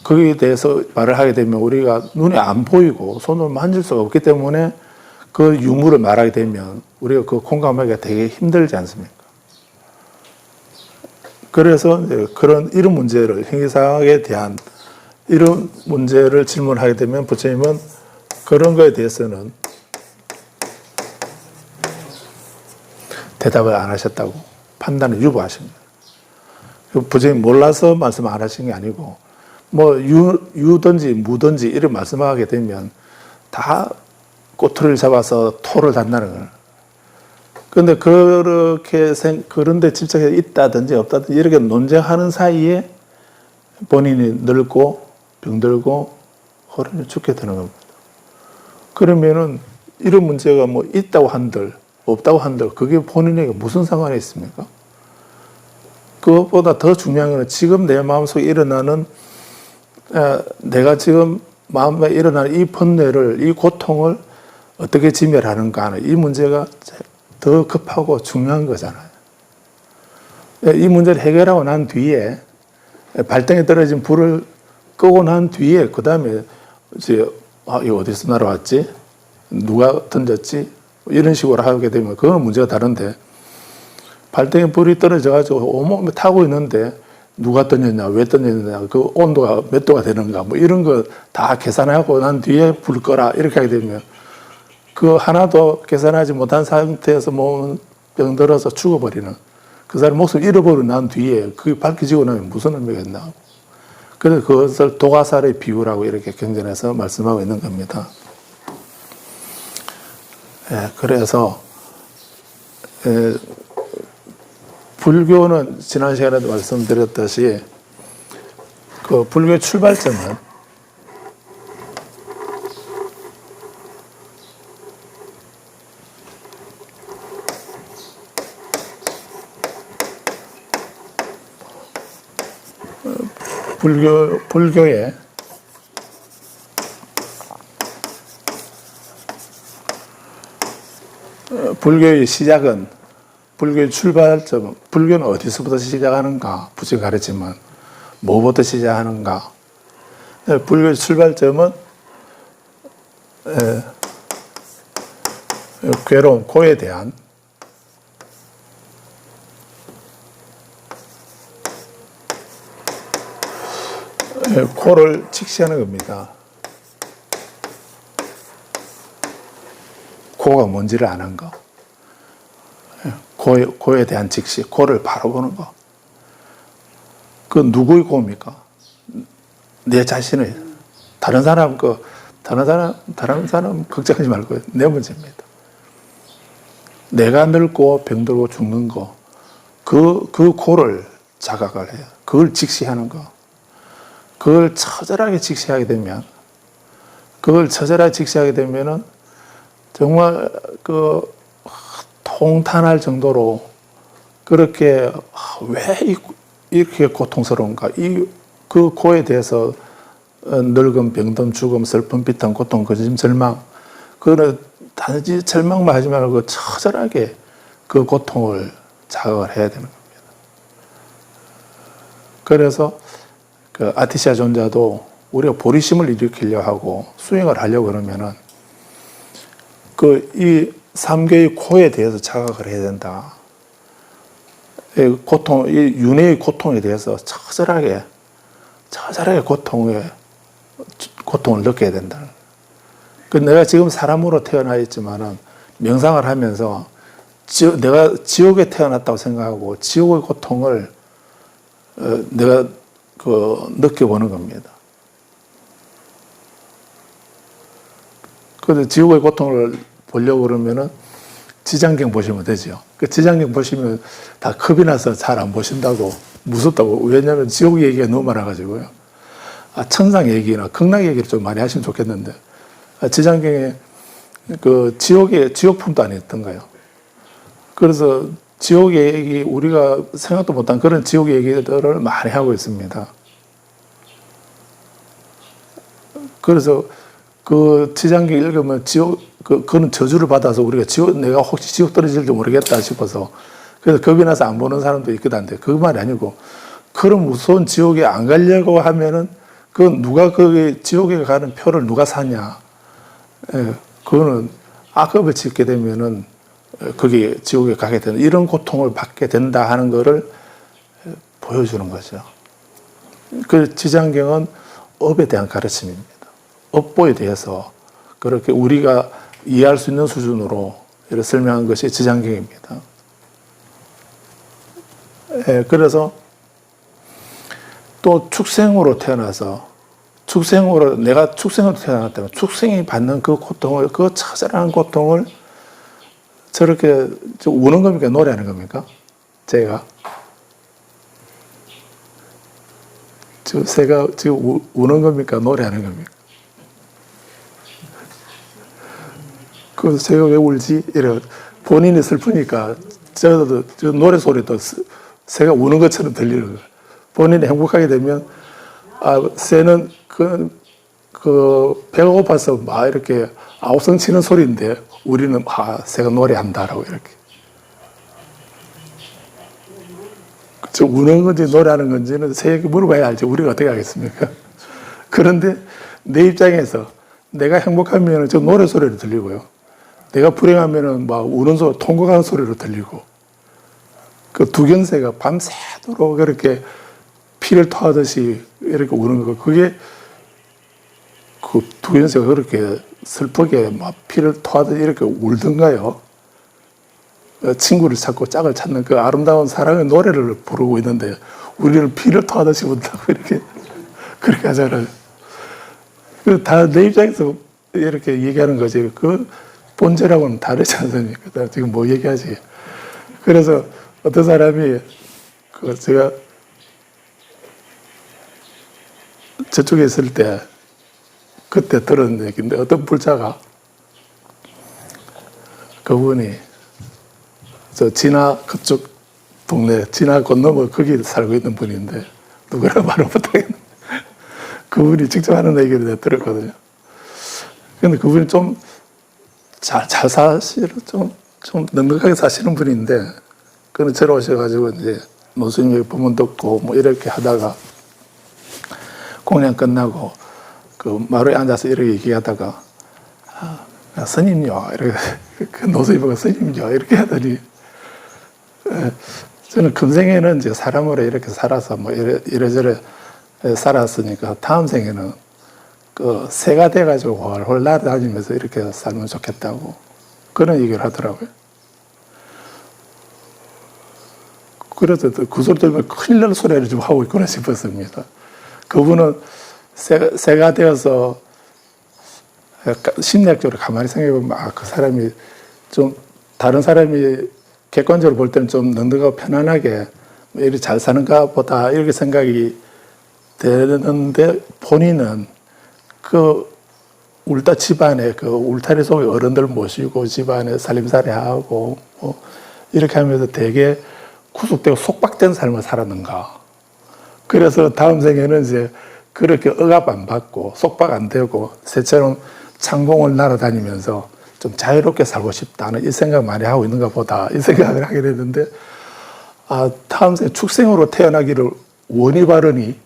거기에 대해서 말을 하게 되면 우리가 눈에 안 보이고 손으로 만질 수가 없기 때문에 그 유무를 말하게 되면 우리가 그 공감하기가 되게 힘들지 않습니까? 그래서 이런 문제를 형이상학에 대한 이런 문제를 질문하게 되면 부처님은 그런 거에 대해서는 대답을 안 하셨다고 판단을 유보하십니다. 부처님 몰라서 말씀 안 하신 게 아니고 유든지 무든지 이런 말씀하게 되면 다 꼬투리를 잡아서 토를 단다는 거예요. 그런데 그런데 집착해서 있다든지 없다든지 이렇게 논쟁하는 사이에 본인이 늙고 병들고 호련히 죽게 되는 겁니다. 그러면은 이런 문제가 있다고 한들 없다고 한들 그게 본인에게 무슨 상관이 있습니까? 그것보다 더 중요한 것은 지금 내 마음속에 일어나는 내가 지금 마음에 일어나는 이 번뇌를 이 고통을 어떻게 지멸하는가 하는 이 문제가 더 급하고 중요한 거잖아요. 이 문제를 해결하고 난 뒤에 발등에 떨어진 불을 끄고 난 뒤에 그 다음에 이제 이거 어디서 날아왔지? 누가 던졌지? 이런 식으로 하게 되면 그건 문제가 다른데 발등에 불이 떨어져가지고 온몸에 타고 있는데 누가 던졌냐, 왜 던졌냐, 그 온도가 몇 도가 되는가, 이런 거 다 계산하고 난 뒤에 불 꺼라 이렇게 하게 되면 그 하나도 계산하지 못한 상태에서 병들어서 죽어버리는 그 사람 목숨 잃어버리고 난 뒤에 그게 밝혀지고 나면 무슨 의미가 있나. 그래서 그것을 도가살의 비유라고 이렇게 경전에서 말씀하고 있는 겁니다. 그래서 불교는 지난 시간에도 말씀드렸듯이 그 불교의 출발점은 불교의 불교의 시작은, 불교의 출발점은, 불교는 어디서부터 시작하는가? 부처가 가르치면 뭐부터 시작하는가? 불교의 출발점은 괴로움, 고에 대한 고를 직시하는 겁니다. 고가 뭔지를 아는 거. 고에 대한 직시, 고를 바라보는 거. 그 누구의 고입니까? 내 자신의. 다른 사람 걱정하지 말고 내 문제입니다. 내가 늙고 병들고 죽는 거, 그 고를 자각을 해요. 그걸 직시하는 거. 그걸 처절하게 직시하게 되면은 정말 통탄할 정도로 그렇게 왜 이렇게 고통스러운가? 그 고에 대해서 늙음, 병듦, 죽음, 슬픔, 비탄, 고통, 거짓, 절망, 그거는 단지 절망만 하지 말고 처절하게 그 고통을 자각을 해야 되는 겁니다. 그래서 그 아티시아 존자도 우리가 보리심을 일으키려 하고 수행을 하려고 그러면은 이 삼계의 고에 대해서 자각을 해야 된다. 이 윤회의 고통에 대해서 처절하게 고통을 느껴야 된다. 내가 지금 사람으로 태어나 있지만은 명상을 하면서 내가 지옥에 태어났다고 생각하고 지옥의 고통을 내가 느껴보는 겁니다. 그런데 지옥의 고통을 보려고 그러면은 지장경 보시면 되죠. 그 지장경 보시면 다 겁이 나서 잘 안 보신다고, 무섭다고. 왜냐하면 지옥 얘기가 너무 많아가지고요. 천상 얘기나 극락 얘기를 좀 많이 하시면 좋겠는데, 지장경에 지옥품도 안 했던가요? 그래서 지옥 얘기, 우리가 생각도 못한 그런 지옥 얘기들을 많이 하고 있습니다. 그래서 그 지장경 읽으면 그는 저주를 받아서 우리가 내가 혹시 지옥 떨어질지 모르겠다 싶어서 그래서 겁이 나서 안 보는 사람도 있거든요. 그 말이 아니고, 그런 무서운 지옥에 안 가려고 하면은 누가 지옥에 가는 표를 누가 사냐. 그거는 악업을 짓게 되면은 거기 지옥에 가게 되는 이런 고통을 받게 된다 하는 거를 보여주는 거죠. 그 지장경은 업에 대한 가르침입니다. 업보에 대해서 그렇게 우리가 이해할 수 있는 수준으로 이렇게 설명한 것이 지장경입니다. 그래서 또 축생으로 태어나서 내가 축생으로 태어났다면 축생이 받는 그 고통을, 그 처절한 고통을 저렇게 우는 겁니까? 노래하는 겁니까? 제가 지금 우는 겁니까? 노래하는 겁니까? 그래서 제가 왜 울지? 이래 본인이 슬프니까 저 노래 소리도 새가 우는 것처럼 들리는 거예요. 본인이 행복하게 되면 새는 배가 고파서 막 이렇게 아우성 치는 소리인데 우리는 새가 노래한다라고 이렇게. 저 우는 건지 노래하는 건지는 새에게 물어봐야 알지. 우리가 어떻게 하겠습니까? 그런데 내 입장에서 내가 행복하면 저 노래 소리로 들리고요. 내가 불행하면은 막 우는 소리, 통곡하는 소리로 들리고. 그 두견새가 밤새도록 그렇게 피를 토하듯이 이렇게 우는 거. 그게 그 두견새가 그렇게 슬프게 막 피를 토하듯이 이렇게 울던가요. 친구를 찾고 짝을 찾는 그 아름다운 사랑의 노래를 부르고 있는데 우리는 피를 토하듯이 운다고 이렇게 그렇게 하잖아요. 다 내 입장에서 이렇게 얘기하는 거지. 그 본질하고는 다르지 않습니까? 지금 뭐 얘기하지? 그래서 어떤 사람이 제가 저쪽에 있을 때 그때 들은 얘기인데 어떤 불자가 그분이 그쪽 동네 건너면 거기 살고 있는 분인데 누구라 말을 못하겠는데 그분이 직접 하는 얘기를 내가 들었거든요. 근데 그분이 좀 잘 사실은 좀 좀 넉넉하게 사시는 분인데, 그는 저러 오셔가지고 이제 노수님의 법문 듣고 뭐 이렇게 하다가 공연 끝나고 그 마루에 앉아서 이렇게 얘기하다가 스님요 이렇게 그 노수님이 스님요 이렇게 하더니 저는 금생에는 이제 사람으로 이렇게 살아서 뭐 이래저래 살았으니까 다음 생에는 그 새가 돼가지고 훨훨 날아다니면서 이렇게 살면 좋겠다고 그런 얘기를 하더라고요. 그래서 그 소리 들으면 큰일 날 소리를 좀 하고 있구나 싶었습니다. 그분은 새가 되어서 심리학적으로 가만히 생각해보면 그 사람이 좀 다른 사람이 객관적으로 볼 때는 좀 넉넉하고 편안하게 이렇게 잘 사는가 보다 이렇게 생각이 되는데 본인은 그 울다 집안에 그 울타리 속에 어른들 모시고 집안에 살림살이 하고 뭐 이렇게 하면서 되게 구속되고 속박된 삶을 살았는가. 그래서 다음 생에는 이제 그렇게 억압 안 받고 속박 안 되고 새처럼 창공을 날아다니면서 좀 자유롭게 살고 싶다는 이 생각 많이 하고 있는가 보다 이 생각을 하게 됐는데 다음 생 축생으로 태어나기를 원이 바르니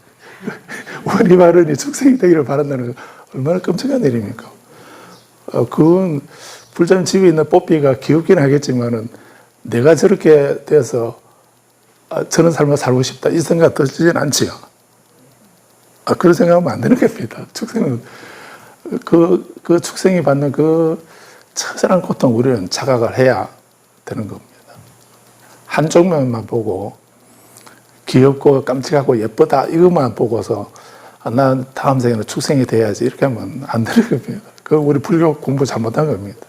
축생이 되기를 바란다는 거 얼마나 끔찍한 일입니까? 그건 불자님 집에 있는 뽀삐가 귀엽긴 하겠지만은 내가 저렇게 돼서 저런 삶을 살고 싶다 이 생각 들지는 않지요. 그런 생각하면 안 되는 겁니다. 축생은 그 축생이 받는 그 처절한 고통 우리는 자각을 해야 되는 겁니다. 한쪽 면만 보고 귀엽고 깜찍하고 예쁘다 이것만 보고서 난 다음 생에는 축생이 돼야지 이렇게 하면 안 되는 겁니다. 그건 우리 불교 공부 잘못한 겁니다.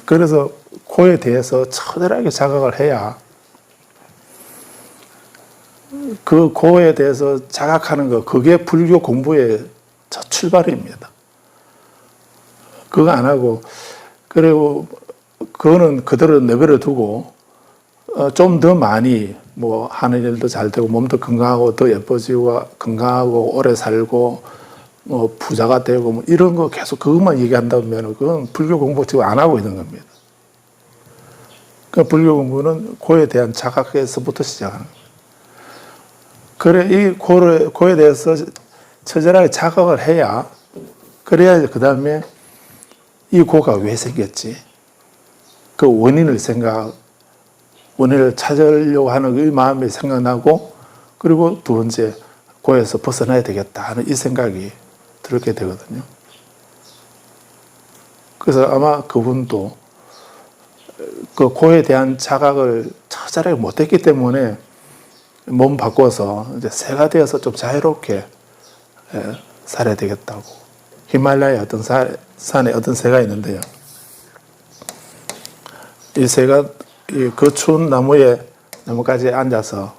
그래서 고에 대해서 처절하게 자각을 해야 그 고에 대해서 자각하는 거 그게 불교 공부의 첫 출발입니다. 그거 안 하고 그리고 그거는 그대로 내버려 두고 좀 더 많이 뭐 하는 일도 잘 되고 몸도 건강하고 더 예뻐지고 건강하고 오래 살고 뭐 부자가 되고 뭐 이런 거 계속 그것만 얘기한다면 그건 불교 공부 지금 안 하고 있는 겁니다. 그 불교 공부는 고에 대한 자각에서부터 시작하는 겁니다. 그래 이 고에 대해서 처절하게 자각을 해야 그래야 그 다음에 이 고가 왜 생겼지? 그 원인을 찾으려고 하는 그 마음이 생각나고 그리고 두 번째 고에서 벗어나야 되겠다 하는 이 생각이 들게 되거든요. 그래서 아마 그분도 그 고에 대한 자각을 처절하게 못했기 때문에 몸 바꿔서 이제 새가 되어서 좀 자유롭게 살아야 되겠다고. 히말라야 어떤 산에 어떤 새가 있는데요. 이 새가 그 추운 나무가지에 앉아서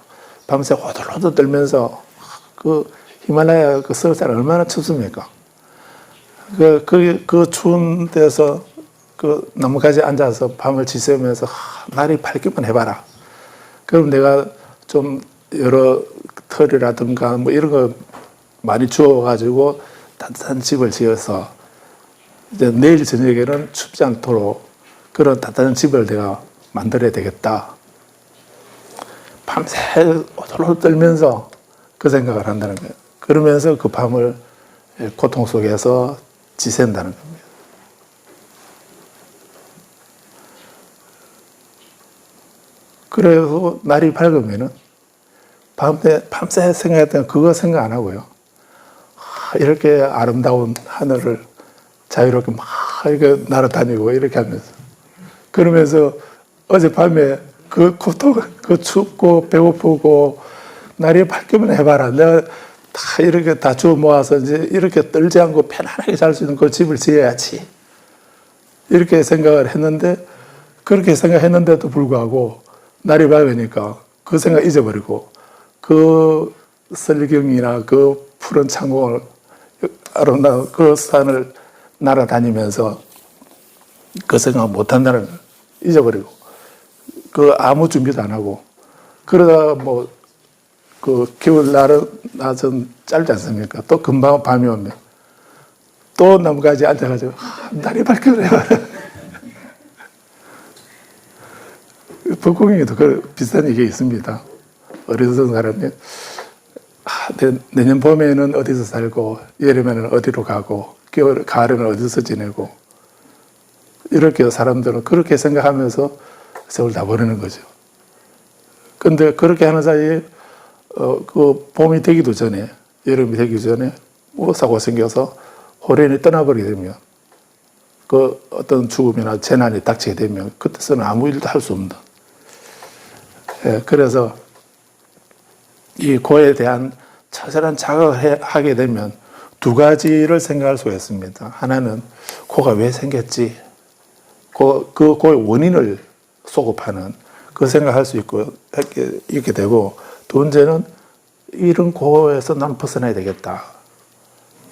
밤새 호들호들 떨면서 그 히말라야 그 설산은 얼마나 춥습니까? 그 추운 데서 그 나무가지에 앉아서 밤을 지새우면서 날이 밝기만 해봐라. 그럼 내가 좀 여러 털이라든가 뭐 이런 거 많이 주워가지고 따뜻한 집을 지어서 이제 내일 저녁에는 춥지 않도록 그런 따뜻한 집을 내가 만들어야 되겠다. 밤새 오돌오돌 떨면서 그 생각을 한다는 거예요. 그러면서 그 밤을 고통 속에서 지샌다는 겁니다. 그래서 날이 밝으면은 밤새 생각했던 그거 생각 안 하고요. 이렇게 아름다운 하늘을 자유롭게 막 이렇게 날아다니고 이렇게 하면서 그러면서 어젯밤에 그 고통, 그 춥고 배고프고 날이 밝기만 해봐라. 내가 다 이렇게 다 주워 모아서 이제 이렇게 떨지 않고 편안하게 잘 수 있는 그 집을 지어야지. 이렇게 생각을 했는데 그렇게 생각했는데도 불구하고 날이 밝으니까 그 생각 잊어버리고 그 설경이나 그 푸른 창공을 아름다운 그 산을 날아다니면서 그 생각 못한다는 걸 잊어버리고 그 아무 준비도 안 하고 그러다가 뭐 그 겨울 낮은 짧지 않습니까? 또 금방 밤이 오면 또 나무가지 앉아가지고 날이 밝거든요. 북극에도 그 비슷한 얘기 있습니다. 어리석은 사람이 내년 봄에는 어디서 살고 여름에는 어디로 가고 가을에는 어디서 지내고 이렇게 사람들은 그렇게 생각하면서 세월 다 보내는 거죠. 근데 그렇게 하는 사이에 그 봄이 되기도 전에 여름이 되기 전에 뭐 사고가 생겨서 호련히 떠나버리게 되면 그 어떤 죽음이나 재난이 닥치게 되면 그때서는 아무 일도 할 수 없다. 예, 그래서 이 고에 대한 처절한 자각을 하게 되면 두 가지를 생각할 수가 있습니다. 하나는 고가 왜 생겼지? 그 고의 원인을 소급하는 그 생각할 수 있게 되고, 두 번째는 이런 고에서 나는 벗어나야 되겠다.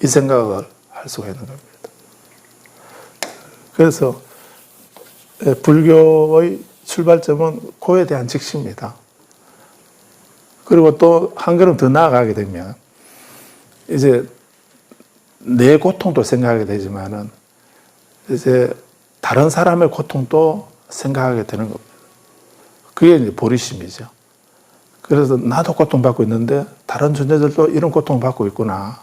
이 생각을 할 수가 있는 겁니다. 그래서 불교의 출발점은 고에 대한 직시입니다. 그리고 또 한 걸음 더 나아가게 되면 이제 내 고통도 생각하게 되지만은 이제 다른 사람의 고통도 생각하게 되는 겁니다. 그게 이제 보리심이죠. 그래서 나도 고통받고 있는데 다른 존재들도 이런 고통받고 있구나.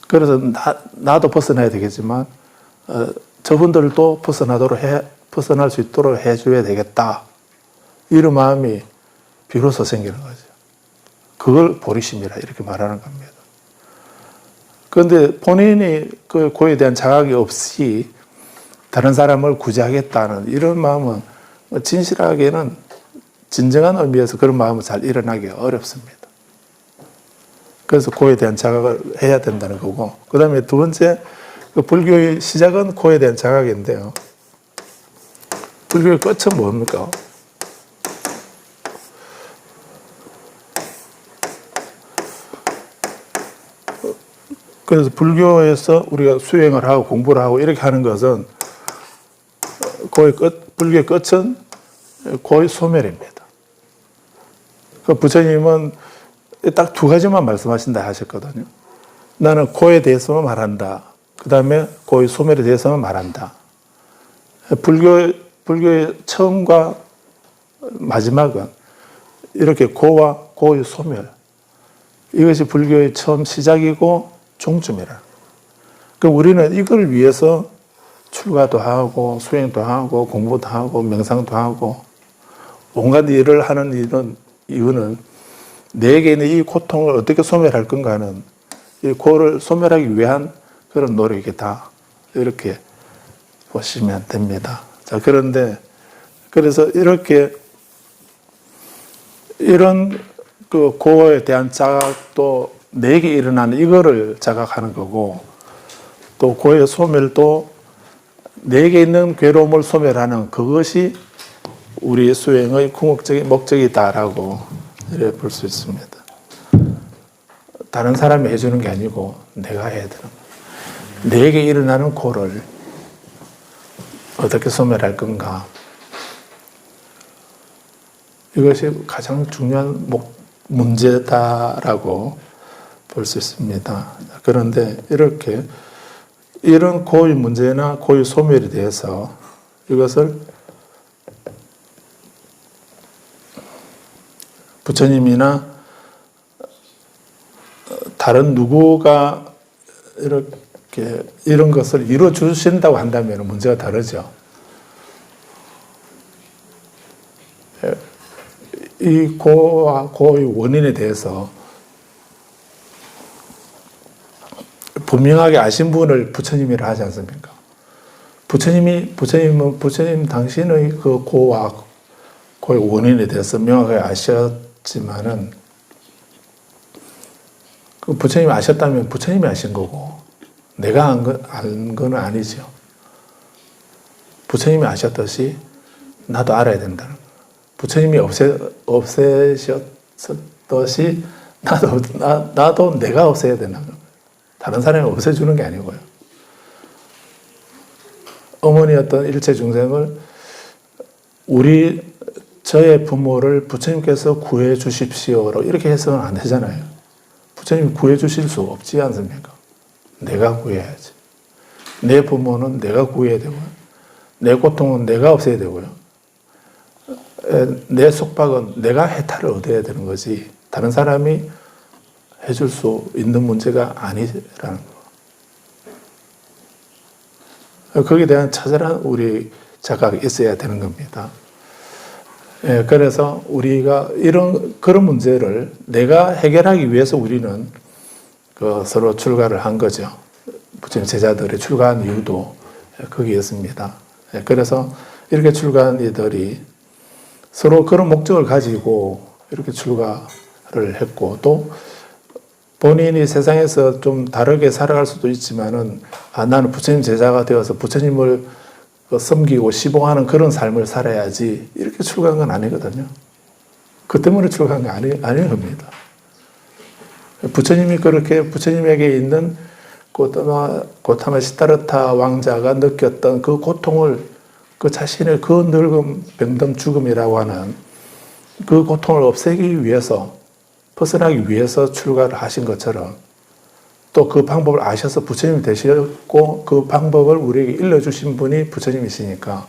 그래서 나도 벗어나야 되겠지만 저분들도 벗어날 수 있도록 해줘야 되겠다. 이런 마음이 비로소 생기는 거죠. 그걸 보리심이라 이렇게 말하는 겁니다. 그런데 본인이 그 고에 대한 자각이 없이 다른 사람을 구제하겠다는 이런 마음은 진실하게는 진정한 의미에서 그런 마음은 잘 일어나기 어렵습니다. 그래서 고에 대한 자각을 해야 된다는 거고, 그 다음에 두 번째, 그 불교의 시작은 고에 대한 자각인데요. 불교의 끝은 뭡니까? 그래서 불교에서 우리가 수행을 하고 공부를 하고 이렇게 하는 것은 불교의 끝은 고의 소멸입니다. 그 부처님은 딱 두 가지만 말씀하신다 하셨거든요. 나는 고에 대해서만 말한다. 그 다음에 고의 소멸에 대해서만 말한다. 불교의 처음과 마지막은 이렇게 고와 고의 소멸. 이것이 불교의 처음 시작이고 종점이라. 그럼 우리는 이걸 위해서 출가도 하고 수행도 하고 공부도 하고 명상도 하고 온갖 일을 하는 이유는 내게 있는 이 고통을 어떻게 소멸할 건가 하는 이 고를 소멸하기 위한 그런 노력이다. 이렇게 보시면 됩니다. 자, 그래서 이런 그 고에 대한 자각도 내게 일어나는 이거를 자각하는 거고, 또 고의 소멸도 내게 있는 괴로움을 소멸하는 그것이 우리 수행의 궁극적인 목적이다라고 이렇게 볼 수 있습니다. 다른 사람이 해주는 게 아니고 내가 해야 되는 거예요. 내게 일어나는 고를 어떻게 소멸할 건가. 이것이 가장 중요한 문제다라고 볼 수 있습니다. 그런데 이런 고의 문제나 고의 소멸에 대해서 이것을 부처님이나 다른 누구가 이렇게 이런 것을 이루어 주신다고 한다면 문제가 다르죠. 이 고와 고의 원인에 대해서 분명하게 아신 분을 부처님이라 하지 않습니까? 부처님 당신의 그 고와 고의 원인에 대해서 명확하게 아셨지만은 그 부처님이 아셨다면 부처님이 아신 거고 내가 안 건 아니죠. 부처님이 아셨듯이 나도 알아야 된다는 거예요. 부처님이 없애셨듯이 나도 내가 없애야 된다는 거예요. 다른 사람이 없애주는 게 아니고요. 어머니였던 일체 중생을 저의 부모를 부처님께서 구해 주십시오로 이렇게 해서는 안 되잖아요. 부처님이 구해 주실 수 없지 않습니까? 내가 구해야지. 내 부모는 내가 구해야 되고요. 내 고통은 내가 없애야 되고요. 내 속박은 내가 해탈을 얻어야 되는 거지 다른 사람이 해줄 수 있는 문제가 아니라는 거. 거기에 대한 처절한 우리 자각이 있어야 되는 겁니다. 그래서 우리가 그런 문제를 내가 해결하기 위해서 우리는 서로 출가를 한 거죠. 부처님 제자들이 출가한 이유도 거기였습니다. 그래서 이렇게 출가한 이들이 서로 그런 목적을 가지고 이렇게 출가를 했고 또 본인이 세상에서 좀 다르게 살아갈 수도 있지만은 나는 부처님 제자가 되어서 부처님을 섬기고 시봉하는 그런 삶을 살아야지 이렇게 출가한 건 아니거든요. 그 때문에 출가한 게 아닌 겁니다. 부처님이 그렇게 부처님에게 있는 고타마 시타르타 왕자가 느꼈던 그 고통을 그 자신의 그 늙음, 병듦, 죽음이라고 하는 그 고통을 없애기 위해서 벗어나기 위해서 출가를 하신 것처럼 또 그 방법을 아셔서 부처님이 되셨고 그 방법을 우리에게 일러주신 분이 부처님이시니까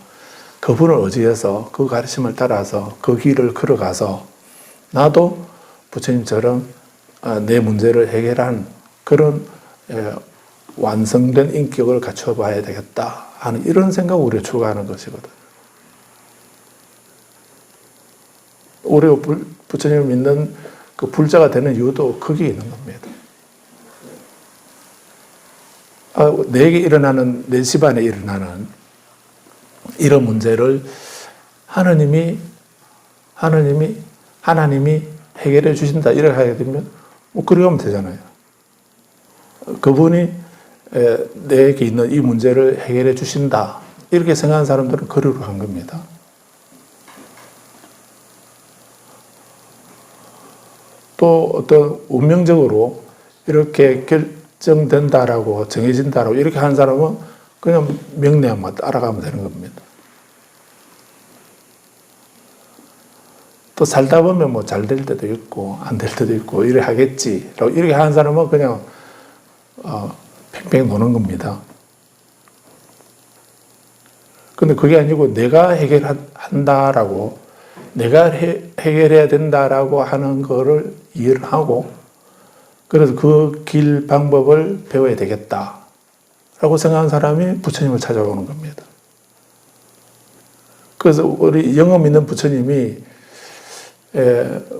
그분을 의지해서 그 가르침을 따라서 그 길을 걸어가서 나도 부처님처럼 내 문제를 해결한 그런 완성된 인격을 갖춰봐야 되겠다 하는 이런 생각으로 우리가 출가하는 것이거든요. 우리가 부처님을 믿는 그 불자가 되는 이유도 거기에 있는 겁니다. 내게 일어나는, 내 집안에 일어나는 이런 문제를 하나님이 해결해 주신다. 이렇게 하게 되면, 그렇게 하면 되잖아요. 그분이 내게 있는 이 문제를 해결해 주신다. 이렇게 생각하는 사람들은 그리로 간 겁니다. 또 어떤 운명적으로 이렇게 결정된다라고 정해진다라고 이렇게 하는 사람은 그냥 명령만 따라가면 되는 겁니다. 또 살다 보면 뭐 잘 될 때도 있고 안 될 때도 있고 이래 하겠지라고 이렇게 하는 사람은 그냥 팽팽 노는 겁니다. 근데 그게 아니고 내가 해결한다라고 내가 해결해야 된다라고 하는 거를 이해를 하고 그래서 그 길 방법을 배워야 되겠다라고 생각하는 사람이 부처님을 찾아오는 겁니다. 그래서 우리 영업 있는 부처님이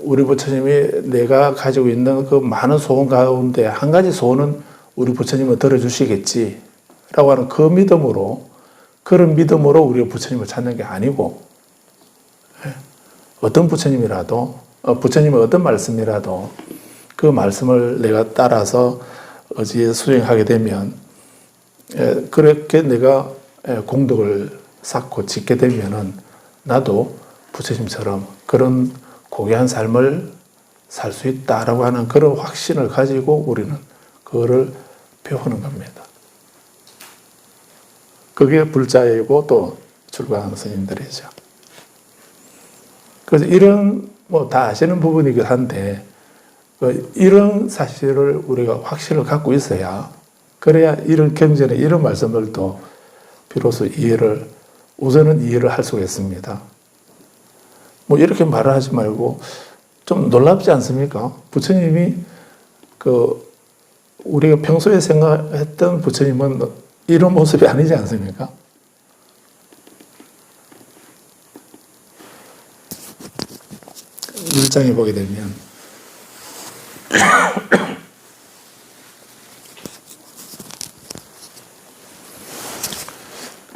우리 부처님이 내가 가지고 있는 그 많은 소원 가운데 한 가지 소원은 우리 부처님은 들어주시겠지라고 하는 그 믿음으로 그런 믿음으로 우리가 부처님을 찾는 게 아니고 어떤 부처님이라도 부처님의 어떤 말씀이라도 그 말씀을 내가 따라서 의지에 수행하게 되면 그렇게 내가 공덕을 쌓고 짓게 되면은 나도 부처님처럼 그런 고귀한 삶을 살 수 있다라고 하는 그런 확신을 가지고 우리는 그거를 배우는 겁니다. 그게 불자이고 또 출가하는 스님들이죠. 그래서 이런 뭐 다 아시는 부분이긴 한데 이런 사실을 우리가 확신을 갖고 있어야 그래야 이런 경전에 이런 말씀들도 비로소 우선은 이해를 할 수가 있습니다. 뭐 이렇게 말을 하지 말고 좀 놀랍지 않습니까? 부처님이 우리가 평소에 생각했던 부처님은 이런 모습이 아니지 않습니까? 일장에 보게 되면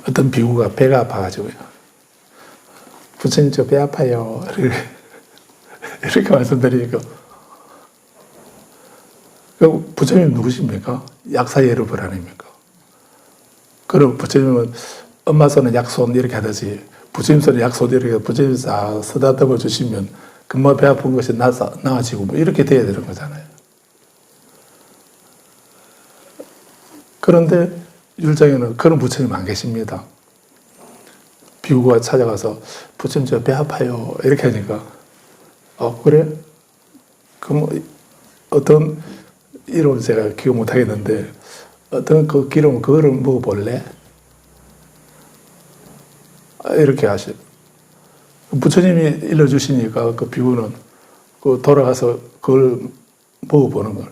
어떤 비구가 배가 아파가지고요. 부처님 저 배 아파요. 이렇게 말씀드리니까 부처님 누구십니까? 약사예르불 아닙니까? 그럼 부처님은 엄마 손은 약손 이렇게 하듯이 부처님 손은 약손 이렇게 부처님 싹 쓰다듬어 주시면 금방 배 아픈 것이 나아지고 뭐 이렇게 돼야 되는 거잖아요. 그런데 율장에는 그런 부처님 안 계십니다. 비구가 찾아가서 부처님 저 배 아파요 이렇게 하니까 그래? 그럼 어떤 이름 제가 기억 못 하겠는데 어떤 그 기름 그거를 먹어볼래? 이렇게 하시고 부처님이 일러주시니까 그 비구는 그 돌아가서 그걸 먹어보는 거예요.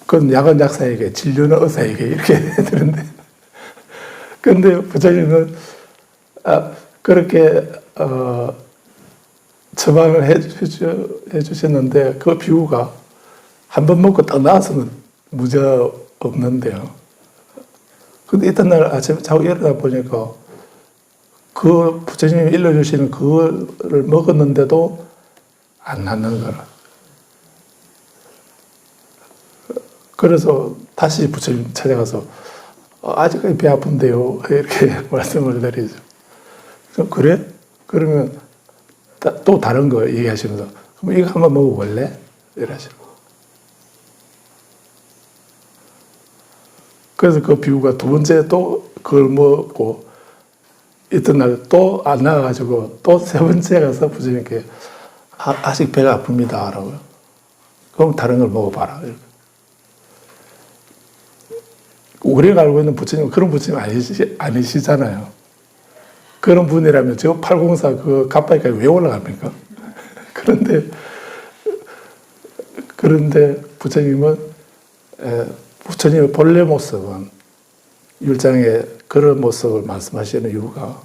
그건 약은 약사에게, 진료는 의사에게 이렇게 되는데, 근데 부처님은 그렇게 처방을 해주셨는데 그 비구가 한 번 먹고 딱 나와서는 문제 없는데요. 근데 이튿날 아침에 자고 일어나 보니까 그 부처님이 일러주시는 그거를 먹었는데도 안 낫는 거라. 그래서 다시 부처님 찾아가서 아직까지 배 아픈데요. 이렇게 말씀을 드리죠. 그래? 그러면 또 다른 거 얘기하시면서 그럼 이거 한번 먹어볼래? 이러시고. 그래서 그 비구가 두 번째 또 그걸 먹고 이튿날 또 안 나와가지고 또 세 번째 가서 부처님께 아직 배가 아픕니다. 라고요. 그럼 다른 걸 먹어봐라. 이렇게. 우리가 알고 있는 부처님은 그런 부처님 아니시잖아요. 그런 분이라면 저 804 그 갑바위까지 왜 올라갑니까? 그런데 부처님은 부처님의 본래 모습은 율장에 그런 모습을 말씀하시는 이유가,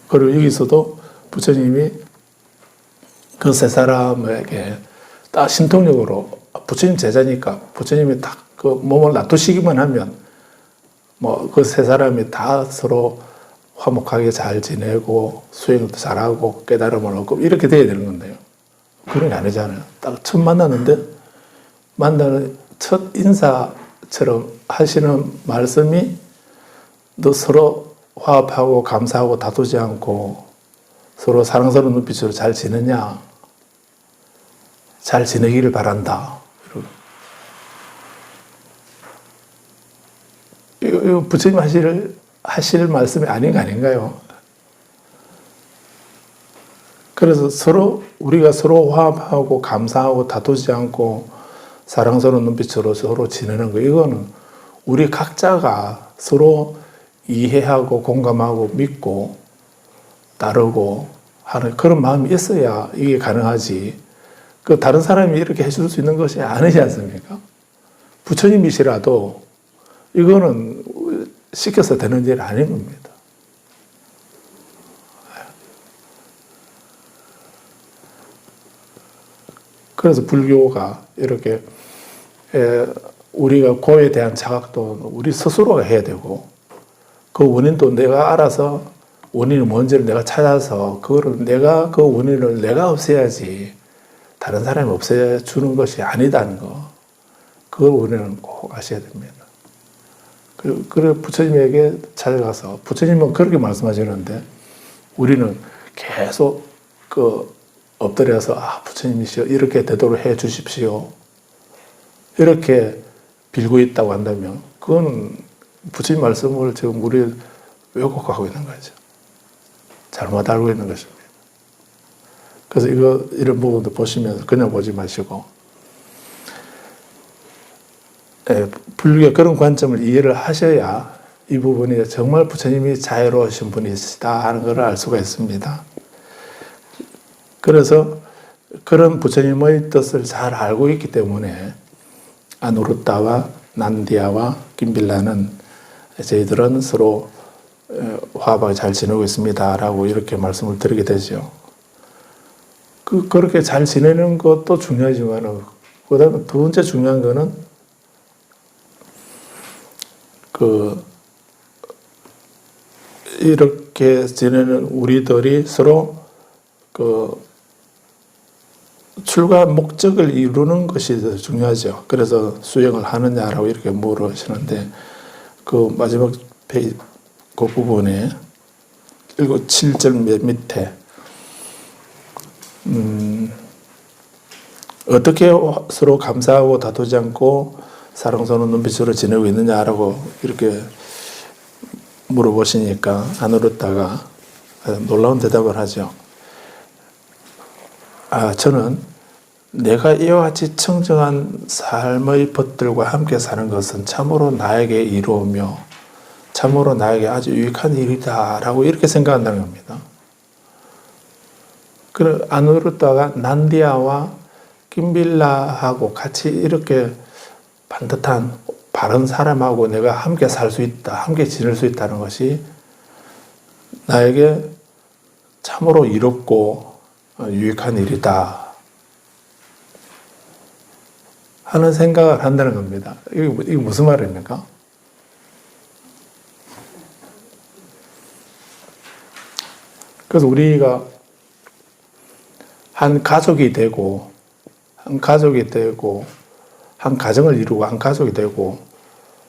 그리고 여기서도 부처님이 그 세 사람에게 딱 신통력으로 부처님 제자니까 부처님이 딱 그 몸을 놔두시기만 하면 뭐 그 세 사람이 다 서로 화목하게 잘 지내고 수행도 잘하고 깨달음을 얻고 이렇게 돼야 되는 건데요. 그런 게 아니잖아요. 딱 처음 만났는데 만나는 첫 인사처럼 하시는 말씀이 너 서로 화합하고 감사하고 다투지 않고 서로 사랑스러운 눈빛으로 잘 지내냐? 잘 지내기를 바란다. 이거 부처님 하실 말씀이 아닌 거 아닌가요? 그래서 우리가 서로 화합하고 감사하고 다투지 않고 사랑스러운 눈빛으로 서로 지내는 거, 이거는 우리 각자가 서로 이해하고 공감하고 믿고 따르고 하는 그런 마음이 있어야 이게 가능하지. 그 다른 사람이 이렇게 해줄 수 있는 것이 아니지 않습니까? 부처님이시라도 이거는 시켜서 되는 일 아닌 겁니다. 그래서 불교가 이렇게 우리가 고에 대한 자각도 우리 스스로가 해야 되고 그 원인도 내가 알아서 원인이 뭔지를 내가 찾아서 그거를 내가 그 원인을 내가 없애야지 다른 사람이 없애주는 것이 아니다는 거, 그 원인은 꼭 아셔야 됩니다. 그래 부처님에게 찾아가서 부처님은 그렇게 말씀하시는데 우리는 계속 엎드려서 부처님이시여 이렇게 되도록 해 주십시오 이렇게 빌고 있다고 한다면 그건 부처님 말씀을 지금 우리 왜곡하고 있는 거죠. 잘못 알고 있는 것입니다. 그래서 이런 부분도 보시면서 그냥 보지 마시고 불교의 그런 관점을 이해를 하셔야 이 부분이 정말 부처님이 자유로우신 분이시다 하는 것을 알 수가 있습니다. 그래서 그런 부처님의 뜻을 잘 알고 있기 때문에 아누루타와 난디아와 김빌라는 저희들은 서로 화합하게 잘 지내고 있습니다 라고 이렇게 말씀을 드리게 되죠. 그렇게 잘 지내는 것도 중요하지만 그 다음에 두 번째 중요한 거는 이렇게 지내는 우리들이 서로 출가 목적을 이루는 것이 더 중요하죠. 그래서 수행을 하느냐라고 이렇게 물으시는데 그 마지막 페이지 그 부분에 7절 맨 밑에 어떻게 서로 감사하고 다투지 않고 사랑스러운 눈빛으로 지내고 있느냐라고 이렇게 물어보시니까 아누루타가 놀라운 대답을 하죠. 저는 내가 이와 같이 청정한 삶의 법들과 함께 사는 것은 참으로 나에게 이로우며 참으로 나에게 아주 유익한 일이다라고 이렇게 생각한다는 겁니다. 그래 아누르타가 난디아와 김빌라하고 같이 이렇게 반듯한 바른 사람하고 내가 함께 살 수 있다, 함께 지낼 수 있다는 것이 나에게 참으로 이롭고 유익한 일이다 하는 생각을 한다는 겁니다. 이게 무슨 말입니까? 그래서 우리가 한 가족이 되고 한 가정을 이루고 한 가족이 되고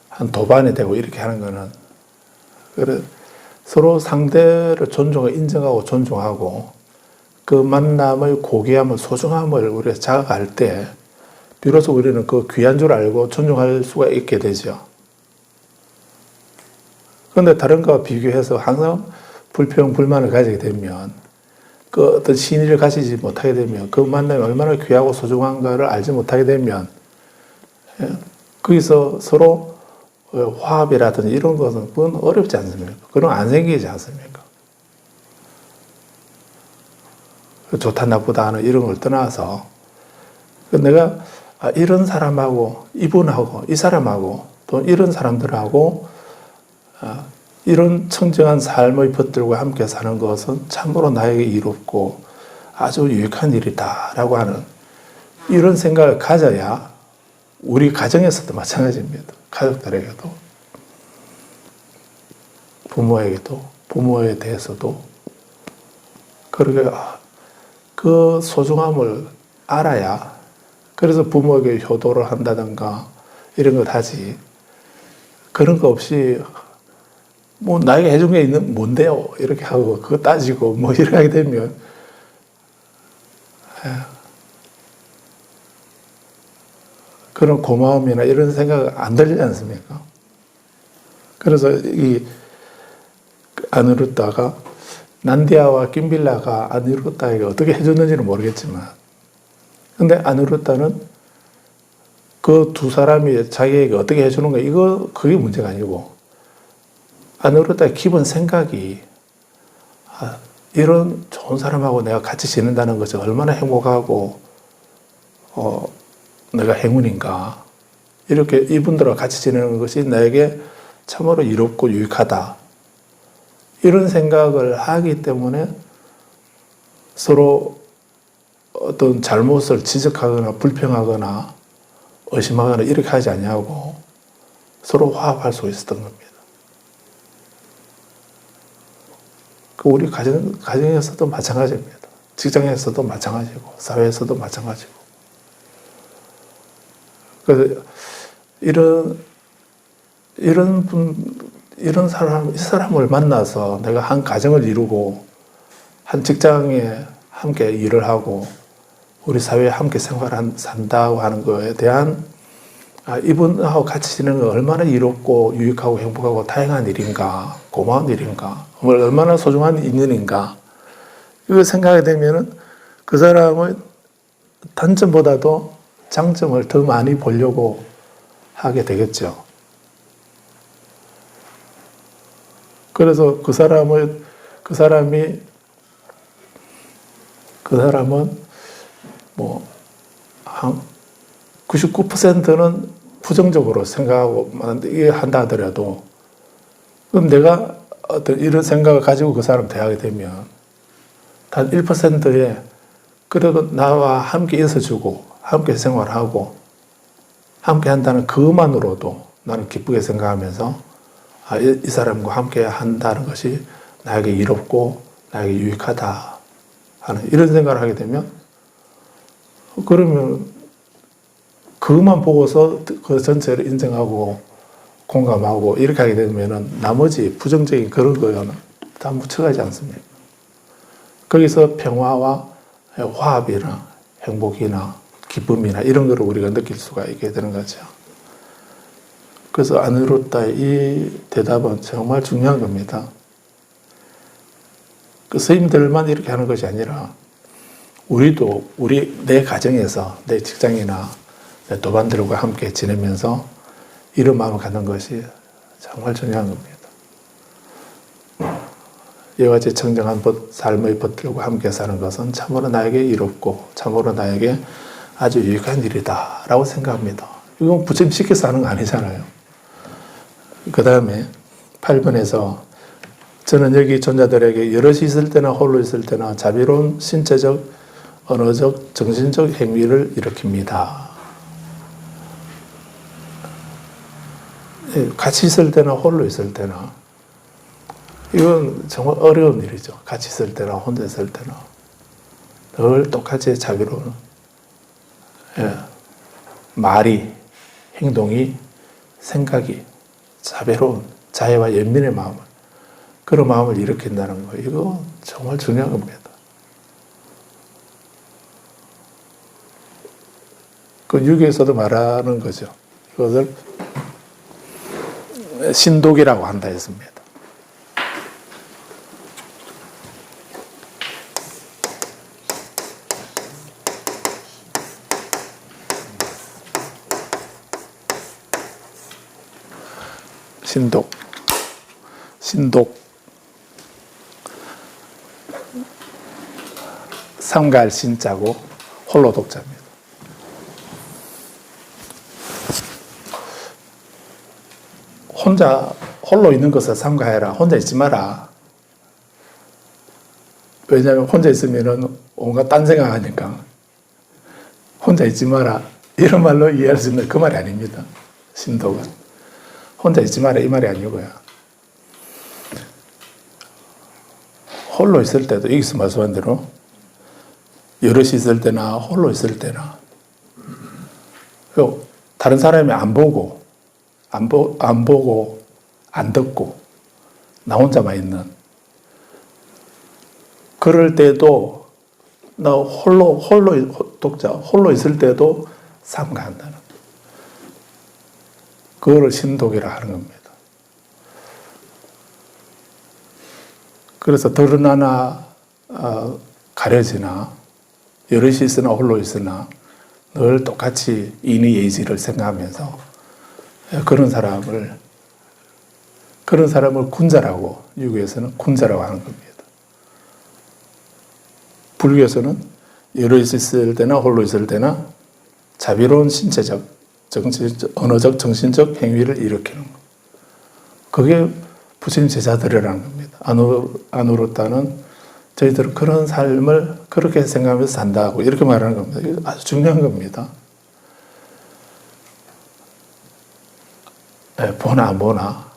한 도반이 되고 이렇게 하는 거는 그래 서로 상대를 존중하고 인정하고 존중하고 그 만남의 고귀함을 소중함을 우리가 자각할 때 비로소 우리는 그 귀한 줄 알고 존중할 수가 있게 되죠. 그런데 다른 것과 비교해서 항상 불평, 불만을 가지게 되면 그 어떤 신의를 가지지 못하게 되면 그 만남이 얼마나 귀하고 소중한가를 알지 못하게 되면 거기서 서로 화합이라든지 이런 것은 그건 어렵지 않습니까? 그런 안 생기지 않습니까? 좋다 나쁘다 하는 이런 걸 떠나서 내가 이런 사람하고 이분하고 이 사람하고 또 이런 사람들하고 이런 청정한 삶의 것들과 함께 사는 것은 참으로 나에게 이롭고 아주 유익한 일이다라고 하는 이런 생각을 가져야 우리 가정에서도 마찬가지입니다. 가족들에게도 부모에게도 부모에 대해서도 그렇게 그 소중함을 알아야 그래서 부모에게 효도를 한다든가 이런 것 하지 그런 거 없이 뭐 나에게 해준 게 있는 뭔데요? 이렇게 하고 그거 따지고 뭐 이렇게 하게 되면 그런 고마움이나 이런 생각 안 들지 않습니까? 그래서 이 아누르타가 난디아와 김빌라가 아누르타에게 어떻게 해줬는지는 모르겠지만 근데 아누르타는 그 두 사람이 자기에게 어떻게 해주는 거 그게 문제가 아니고 아누르타의 기본 생각이 이런 좋은 사람하고 내가 같이 지낸다는 것이 얼마나 행복하고 내가 행운인가 이렇게 이분들과 같이 지내는 것이 나에게 참으로 이롭고 유익하다 이런 생각을 하기 때문에 서로 어떤 잘못을 지적하거나 불평하거나 의심하거나 이렇게 하지 않냐고 서로 화합할 수 있었던 겁니다. 우리 가정에서도 마찬가지입니다. 직장에서도 마찬가지고 사회에서도 마찬가지고 그래서 이 사람을 만나서 내가 한 가정을 이루고 한 직장에 함께 일을 하고 우리 사회에 함께 산다고 하는 것에 대한 이분하고 같이 지내는 건 얼마나 이롭고 유익하고 행복하고 다양한 일인가 고마운 일인가 얼마나 소중한 인연인가 이걸 생각하게 되면은 그 사람의 단점보다도 장점을 더 많이 보려고 하게 되겠죠. 그래서 그 사람은 99%는 부정적으로 생각하고 이게 한다 하더라도 그럼 내가 어떤 이런 생각을 가지고 그 사람 대하게 되면 단 1%의 그래도 나와 함께 있어주고 함께 생활하고 함께 한다는 그것만으로도 나는 기쁘게 생각하면서 이 사람과 함께 한다는 것이 나에게 이롭고 나에게 유익하다 하는 이런 생각을 하게 되면 그러면 그것만 보고서 그 전체를 인정하고 공감하고 이렇게 하게 되면 나머지 부정적인 그런 거는 다 묻혀가지 않습니까? 거기서 평화와 화합이나 행복이나 기쁨이나 이런 거를 우리가 느낄 수가 있게 되는 거죠. 그래서 아누르타의 이 대답은 정말 중요한 겁니다. 그 스님들만 이렇게 하는 것이 아니라 우리도 내 가정에서 내 직장이나 내 도반들과 함께 지내면서 이런 마음을 갖는 것이 정말 중요한 겁니다. 이와 같이 청정한 삶의 법들과 함께 사는 것은 참으로 나에게 이롭고 참으로 나에게 아주 유익한 일이다 라고 생각합니다. 이건 부침시켜서 하는 거 아니잖아요. 그 다음에 8번에서 저는 여기 존재들에게 여럿이 있을 때나 홀로 있을 때나 자비로운 신체적, 언어적, 정신적 행위를 일으킵니다. 같이 있을 때나 홀로 있을 때나 이건 정말 어려운 일이죠. 같이 있을 때나 혼자 있을 때나 늘 똑같이 자비로운 말이, 행동이, 생각이 자비로운 자애와 연민의 마음을 그런 마음을 일으킨다는 거 이거 정말 중요한 겁니다. 그 유교에서도 말하는 거죠. 이것을 신독이라고 한다 했습니다. 신독. 삼가할 신자고 홀로 독자입니다. 홀로 있는 것을 삼가해라. 혼자 있지 마라. 왜냐하면 혼자 있으면 온갖 딴 생각하니까. 혼자 있지 마라. 이런 말로 이해할 수 있는 그 말이 아닙니다. 신독은. 혼자 있지 마라 이 말이 아니고요. 홀로 있을 때도 여기서 말씀한 대로 여럿이 있을 때나 홀로 있을 때나 다른 사람이 안 보고 안 듣고 나 혼자만 있는 그럴 때도 나 홀로 있을 때도 삼가한다는 그거를 신독이라 하는 겁니다. 그래서 드러나나 가려지나 여럿이 있으나 홀로 있으나 늘 똑같이 인의 예지를 생각하면서 그런 사람을 군자라고 유교에서는 군자라고 하는 겁니다. 불교에서는 여럿이 있을 때나 홀로 있을 때나 자비로운 신체적, 정신적, 언어적, 정신적 행위를 일으키는 것. 그게 부처님 제자들이라는 겁니다. 아누르타는 저희들은 그런 삶을 그렇게 생각하면서 산다고 이렇게 말하는 겁니다. 이게 아주 중요한 겁니다. 보나 안 보나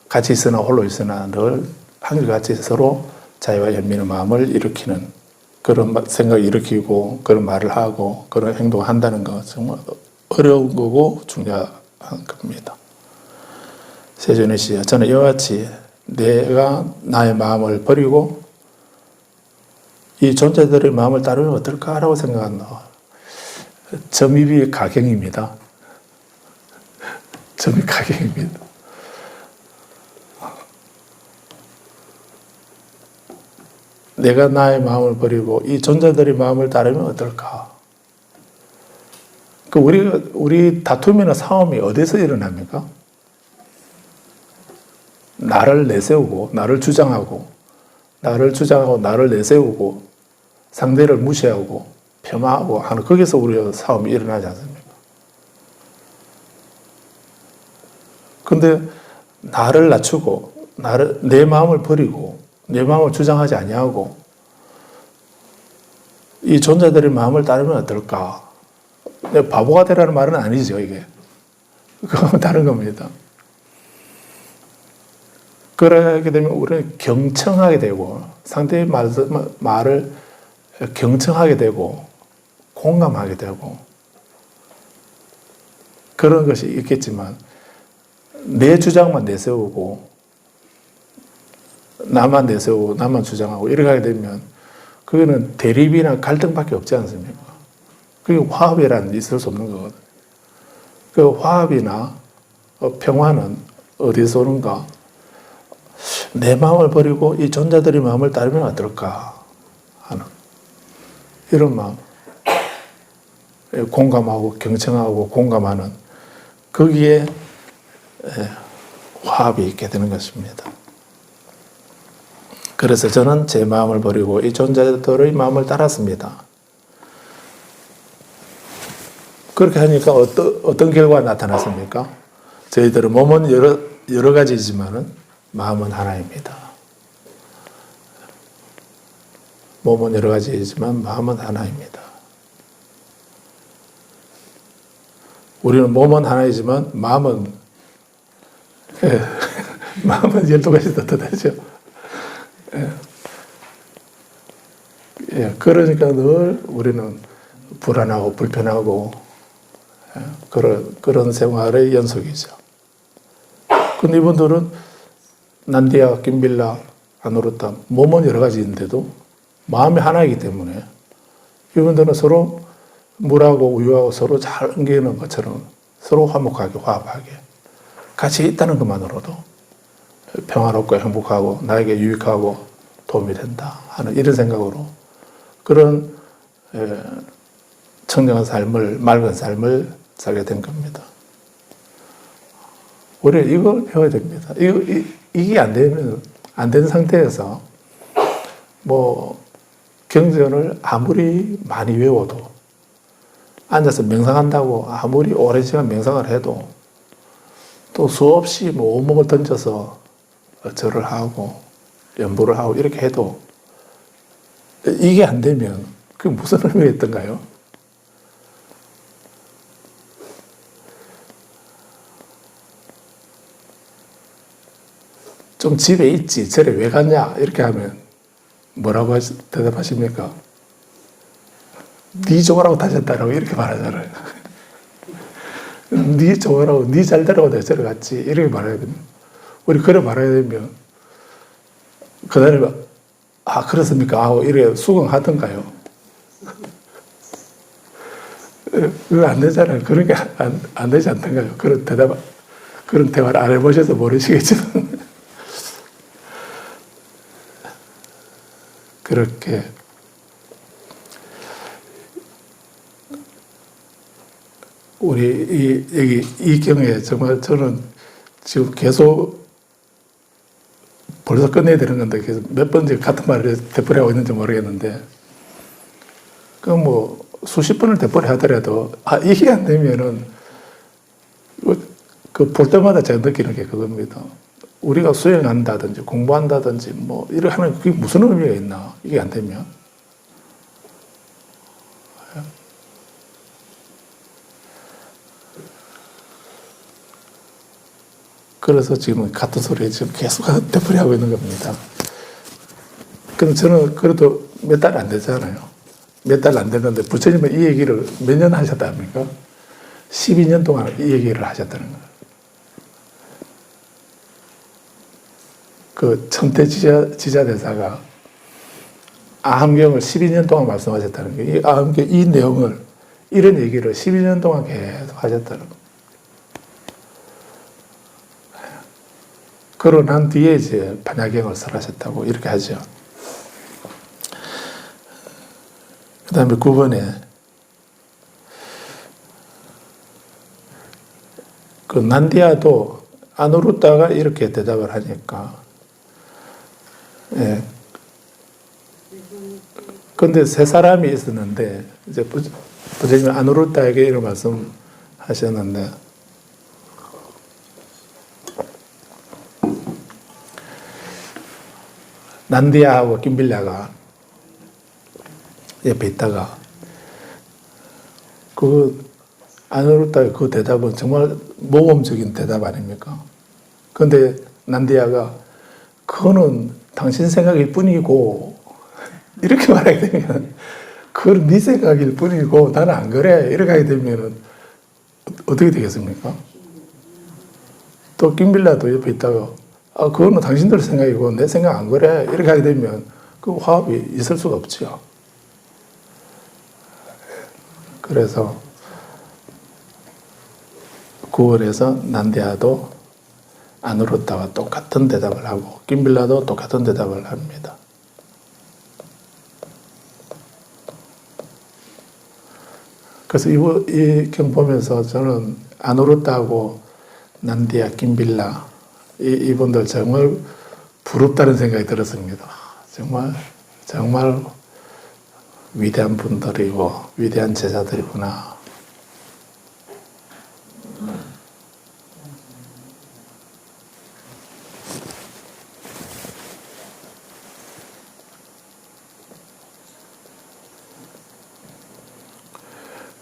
같이 있으나 홀로 있으나 늘 한결같이 서로 자유와 연민의 마음을 일으키는 그런 생각을 일으키고 그런 말을 하고 그런 행동을 한다는 거 정말 어려운 거고 중요한 겁니다. 세존의 시여 저는 이와 같이 내가 나의 마음을 버리고 이 존재들의 마음을 따르면 어떨까라고 생각한다. 점입이 가경입니다. 점이 가경입니다. 내가 나의 마음을 버리고 이 존재들의 마음을 따르면 어떨까? 우리 다툼이나 싸움이 어디서 일어납니까? 나를 내세우고, 나를 주장하고, 나를 내세우고, 상대를 무시하고, 폄하하고 하는 거기서 우리가 싸움이 일어나지 않습니까? 근데 나를 낮추고, 내 마음을 버리고, 내 마음을 주장하지 아니하고, 이 존재들의 마음을 따르면 어떨까? 바보가 되라는 말은 아니죠, 이게. 그건 다른 겁니다. 그렇게 되면 우리는 경청하게 되고, 상대의 말을 경청하게 되고, 공감하게 되고, 그런 것이 있겠지만, 내 주장만 내세우고, 나만 내세우고, 나만 주장하고, 이렇게 하게 되면, 그거는 대립이나 갈등밖에 없지 않습니까? 그게 화합이라는 게 있을 수 없는 거거든요. 그 화합이나 평화는 어디서 오는가? 내 마음을 버리고 이 존재들의 마음을 따르면 어떨까 하는 이런 마음. 공감하고 경청하고 공감하는 거기에 화합이 있게 되는 것입니다. 그래서 저는 제 마음을 버리고 이 존재들의 마음을 따랐습니다. 그렇게 하니까 어떤 결과가 나타났습니까? 저희들은 몸은 여러 가지지만은 마음은 하나입니다. 몸은 여러 가지이지만 마음은 하나입니다. 우리는 몸은 하나이지만 마음은 마음은 12가지 떳떳하죠. 그러니까 늘 우리는 불안하고 불편하고 그런 생활의 연속이죠. 근데 이분들은 난디아, 김빌라, 아누르타 몸은 여러 가지인데도 마음이 하나이기 때문에 이분들은 서로 물하고 우유하고 서로 잘 엉기는 것처럼 서로 화목하게 화합하게 같이 있다는 것만으로도 평화롭고 행복하고 나에게 유익하고 도움이 된다 하는 이런 생각으로 그런 청정한 삶을 맑은 삶을 살게 된 겁니다. 우리는 이걸 배워야 됩니다. 이게 안 되면 안 된 상태에서 뭐 경전을 아무리 많이 외워도 앉아서 명상한다고 아무리 오랜 시간 명상을 해도 또 수없이 뭐 온몸을 던져서 절을 하고 연보를 하고 이렇게 해도 이게 안 되면 그게 무슨 의미가 있던가요? 좀 집에 있지 절에 왜 갔냐 이렇게 하면 뭐라고 대답하십니까? 네 좋아라고 다녔다라고 이렇게 말하잖아요. 네 좋아라고 네 잘되라고 내가 절에 갔지 이렇게 말해야 됩니다. 우리 그래 말해야 되면 그 다음에 아 그렇습니까? 하고 이렇게 수긍하던가요? 그거 안 되잖아요. 그런 게 안 되지 않던가요? 그런 대화를 안 해보셔서 모르시겠지만 그렇게 우리 이 경우에 정말 저는 지금 계속 벌써 끝내야 되는 건데 계속 몇 번째 같은 말을 되풀이하고 있는지 모르겠는데 그 뭐 수십 번을 되풀이 하더라도 이게 안 되면은 그 볼 때마다 제가 느끼는 게 그겁니다. 우리가 수행한다든지 공부한다든지 뭐 이렇게 하면 그게 무슨 의미가 있나 이게 안 되면 그래서 지금 같은 소리 지금 계속 되풀이하고 있는 겁니다. 근데 저는 그래도 몇 달 안 되잖아요. 몇 달 안 됐는데 부처님은 이 얘기를 몇 년 하셨답니까? 12년 동안 이 얘기를 하셨다는 거예요. 그 천태 지자대사가 아함경을 12년 동안 말씀하셨다는 거예요. 이 아함경 이 내용을 이런 얘기를 12년 동안 계속 하셨다는 거예요. 그러고 난 뒤에 이제 반야경을 설하셨다고 이렇게 하죠. 그 다음에 9번에 그 난디아도 아누루타가 이렇게 대답을 하니까 근데 세 사람이 있었는데 이제 부처님이 아누루타에게 이런 말씀하셨는데 난디아하고 김빌라가 옆에 있다가 그 아누루타의 그 대답은 정말 모범적인 대답 아닙니까? 근데 난디아가 그거는 당신 생각일 뿐이고 이렇게 말하게 되면 그건 네 생각일 뿐이고 나는 안 그래 이렇게 하게 되면 어떻게 되겠습니까? 또 김빌라도 옆에 있다가 그거는 당신들 생각이고 내 생각 안 그래 이렇게 하게 되면 그 화합이 있을 수가 없죠. 그래서 9월에서 난디아도 아누루타와 똑같은 대답을 하고 김빌라도 똑같은 대답을 합니다. 그래서 이 경 보면서 저는 아누루타하고 난디아, 김빌라 이분들 정말 부럽다는 생각이 들었습니다. 정말 위대한 분들이고 위대한 제자들이구나.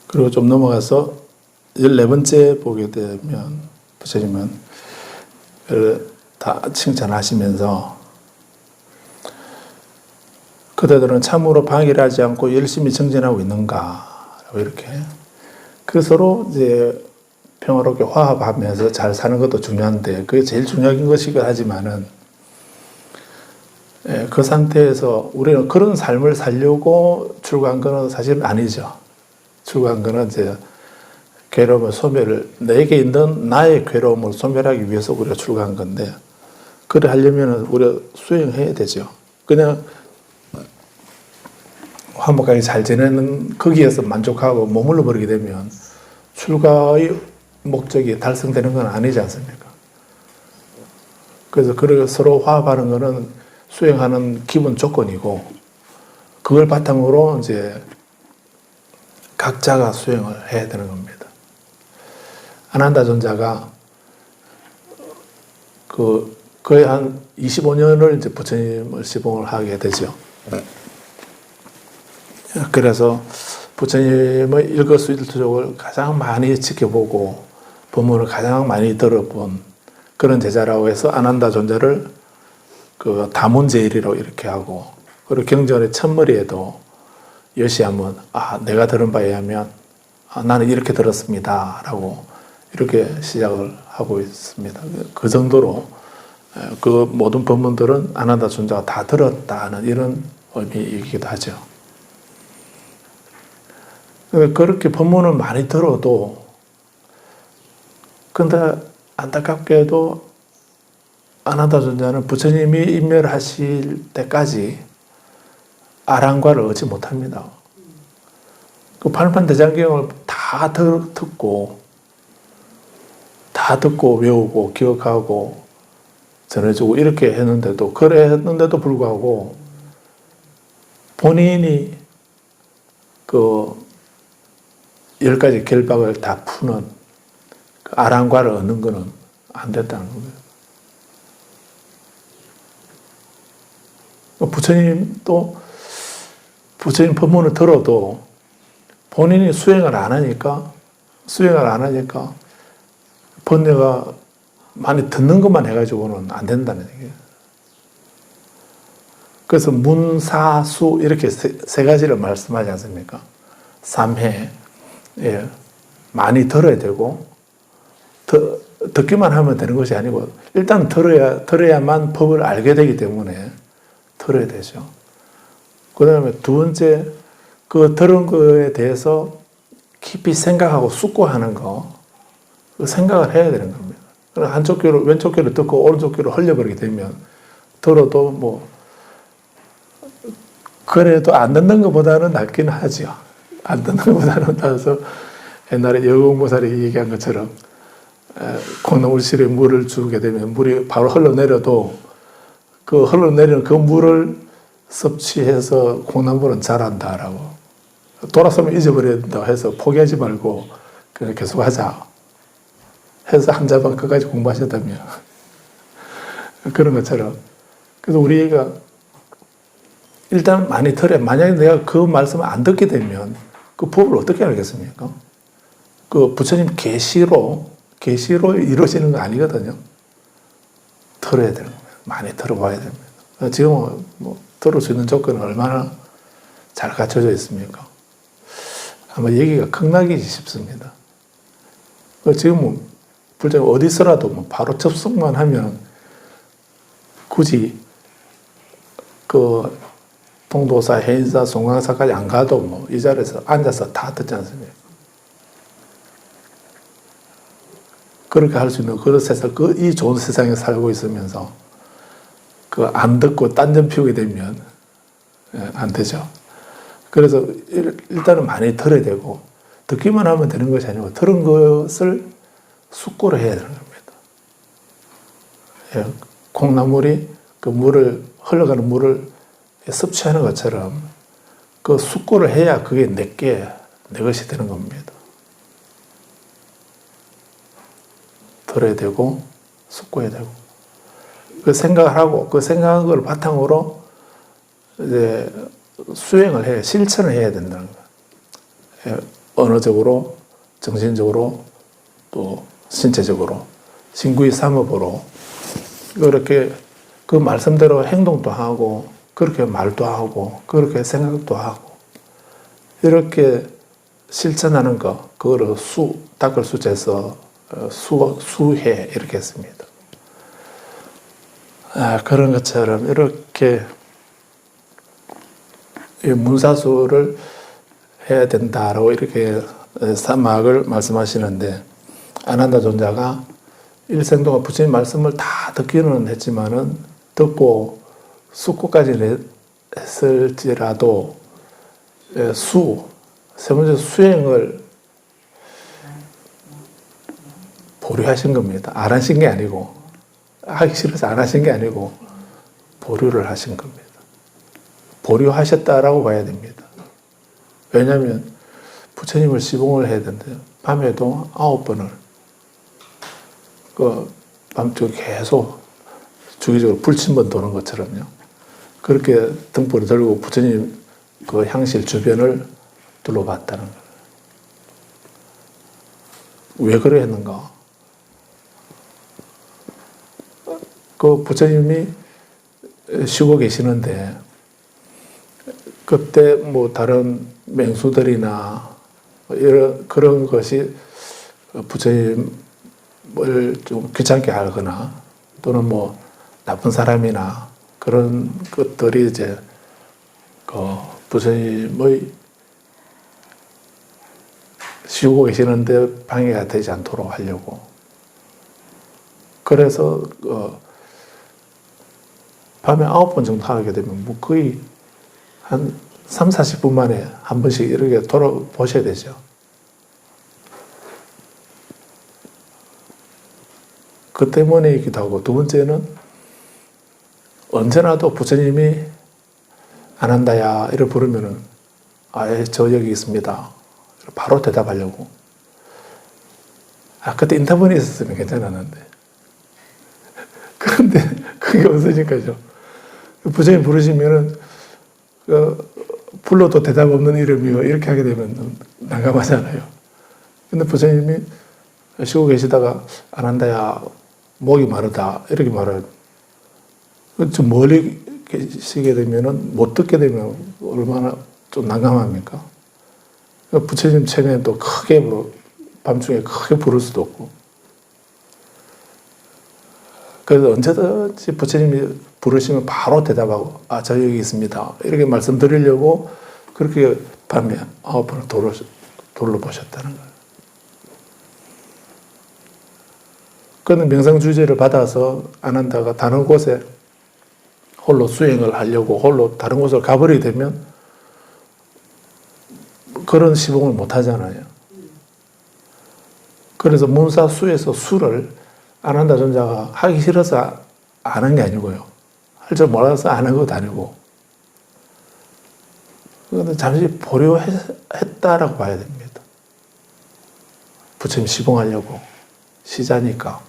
그리고 좀 넘어가서 14번째 보게 되면 부처님은 다 칭찬하시면서 그대들은 참으로 방해를 하지 않고 열심히 정진하고 있는가 이렇게 그 서로 이제 평화롭게 화합하면서 잘 사는 것도 중요한데 그게 제일 중요한 것이긴 하지만은 그 상태에서 우리는 그런 삶을 살려고 출가한 거는 사실은 아니죠. 출가한 거는 이제 괴로움을 소멸을 내게 있는 나의 괴로움을 소멸하기 위해서 우리가 출가한 건데 그래 하려면 우리가 수행해야 되죠. 그냥 화목하게 잘 지내는 거기에서 만족하고 머물러 버리게 되면 출가의 목적이 달성되는 건 아니지 않습니까? 그래서 그렇게 서로 화합하는 거는 수행하는 기본 조건이고 그걸 바탕으로 이제 각자가 수행을 해야 되는 겁니다. 아난다 존자가 거의 한 25년을 이제 부처님을 시봉을 하게 되죠. 그래서 부처님의 일거수일투족을 가장 많이 지켜보고 법문을 가장 많이 들어본 그런 제자라고 해서 아난다 존자를 그 다문제일이라고 이렇게 하고 그리고 경전의 첫머리에도 여시하면 내가 들은 바에 의하면 나는 이렇게 들었습니다 라고 이렇게 시작을 하고 있습니다. 그 정도로 그 모든 법문들은 아난다 존자가 다 들었다는 이런 의미이기도 하죠. 그렇게 법문을 많이 들어도 근데 안타깝게도 아난다 존자는 부처님이 인멸하실 때까지 아랑과를 얻지 못합니다. 그 팔만대장경을 다 듣고 외우고 기억하고 전해주고 이렇게 했는데도 그랬는데도 불구하고 본인이 그 10가지 결박을 다 푸는 그 아랑과를 얻는 것은 안 됐다는 거예요. 부처님도 부처님 법문을 들어도 본인이 수행을 안 하니까 번뇌가 많이 듣는 것만 해가지고는 안 된다는 얘기예요. 그래서 문사수 이렇게 세 가지를 말씀하지 않습니까? 3회 많이 들어야 되고 듣기만 하면 되는 것이 아니고 일단 들어야만 법을 알게 되기 때문에 들어야 되죠. 그 다음에 두 번째 그 들은 거에 대해서 깊이 생각하고 숙고하는 거 그 생각을 해야 되는 겁니다. 한쪽 귀로 왼쪽 귀로 듣고 오른쪽 귀로 흘려버리게 되면 들어도 뭐 그래도 안 듣는 것보다는 낫긴 하죠. 안 듣는 것보다는 나아서 옛날에 여공보살이 얘기한 것처럼 콩나물실에 물을 주게 되면 물이 바로 흘러내려도 그 흘러내리는 그 물을 섭취해서 콩나물은 자란다라고 돌아서면 잊어버려야 된다고 해서 포기하지 말고 그냥 계속 하자 해서 한 자방 끝까지 공부하셨다며 그런 것처럼 그래서 우리가 일단 많이 들어야 만약에 내가 그 말씀을 안 듣게 되면 그 법을 어떻게 알겠습니까? 그 부처님 계시로 이루어지는 거 아니거든요. 들어야 되는 거예요. 많이 들어봐야 됩니다. 지금 뭐 들을 수 있는 조건은 얼마나 잘 갖춰져 있습니까? 아마 얘기가 극락이지 싶습니다. 지금 뭐 불자가 어디서라도 뭐 바로 접속만 하면 굳이 그 동도사, 해인사, 송광사까지 안 가도 뭐 이 자리에서 앉아서 다 듣지 않습니까? 그렇게 할 수 있는 그런 세상, 이 좋은 세상에 살고 있으면서 그 안 듣고 딴전 피우게 되면 안 되죠. 그래서 일단은 많이 들어야 되고 듣기만 하면 되는 것이 아니고 들은 것을 숙고를 해야 되는 겁니다. 콩나물이 그 흘러가는 물을 섭취하는 것처럼 그 숙고를 해야 그게 내 것이 되는 겁니다. 들어야 되고 숙고해야 되고 그 생각을 하고 그 생각한 걸 바탕으로 이제 수행을 해 실천을 해야 된다는 거예요. 언어적으로, 정신적으로, 또 신체적으로, 신구의 삼업으로 그렇게 그 말씀대로 행동도 하고 그렇게 말도 하고 그렇게 생각도 하고 이렇게 실천하는 거 그거를 닦을 수재서 수해 이렇게 했습니다. 그런 것처럼 이렇게 문사수를 해야 된다라고 이렇게 사막을 말씀하시는데 아난다 존자가 일생 동안 부처님 말씀을 다 듣기는 했지만은 듣고 숙고까지 했을지라도 세 번째 수행을 보류하신 겁니다. 안 하신 게 아니고 하기 싫어서 안 하신 게 아니고 보류를 하신 겁니다. 보류하셨다라고 봐야 됩니다. 왜냐하면 부처님을 시봉을 해야 되는데 밤에도 9번을 밤중에 계속 주기적으로 불침번 도는 것처럼요. 그렇게 등불을 들고 부처님 그 향실 주변을 둘러봤다는 거예요. 왜 그래 했는가? 그 부처님이 쉬고 계시는데 그때 뭐 다른 맹수들이나 그런 것이 부처님을 좀 귀찮게 하거나 또는 뭐 나쁜 사람이나 그런 것들이 이제 그 부처님의 쉬고 계시는데 방해가 되지 않도록 하려고 그래서 밤에 9번 정도 하게 되면 뭐 거의 한 3, 40분 만에 한 번씩 이렇게 돌아보셔야 되죠. 그 때문이기도 하고 두 번째는 언제나도 부처님이 안 한다야 이렇게 부르면은 저 여기 있습니다. 바로 대답하려고. 그때 인터폰이 있었으면 괜찮았는데. 그런데 그게 없으니까요. 부처님 부르시면은 불러도 대답 없는 이름이요. 이렇게 하게 되면 난감하잖아요. 근데 부처님이 쉬고 계시다가 안 한다야 목이 마르다 이렇게 말해요. 좀 멀리 계시게 되면은 못 듣게 되면 얼마나 좀 난감합니까? 부처님 처음에는 또 크게 밤중에 크게 부를 수도 없고 그래서 언제든지 부처님이 부르시면 바로 대답하고 저 여기 있습니다 이렇게 말씀드리려고 그렇게 밤에 9번을 돌려보셨다는 거예요. 그는 명상주제를 받아서 아난다가 다른 곳에 홀로 수행을 하려고 홀로 다른 곳을 가버리게 되면 그런 시봉을 못 하잖아요. 그래서 문사수에서 수를 아난다 존자가 하기 싫어서 안 한 게 아니고요. 할 줄 몰라서 안 한 것도 아니고. 그런데 잠시 보류했다라고 봐야 됩니다. 부처님 시봉하려고. 시자니까.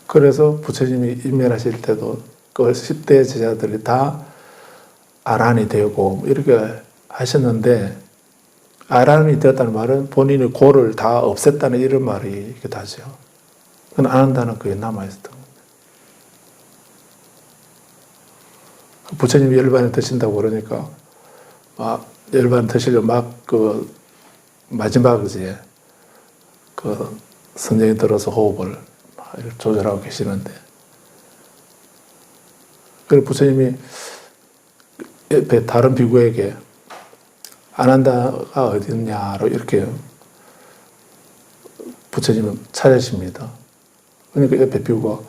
그래서 부처님이 임멸하실 때도 그 10대 제자들이 다 아란이 되고 이렇게 하셨는데 아란이 되었다는 말은 본인의 고를 다 없앴다는 이런 말이기도 하죠. 그건 안 한다는 그게 남아있었던 겁니다. 부처님이 열반을 드신다고 그러니까 열반 드시려고 마지막 이제 선생이 들어서 호흡을 조절하고 계시는데 그리고 부처님이 옆에 다른 비구에게 아난다가 어디 있냐로 이렇게 부처님은 찾으십니다. 그러니까 옆에 비구가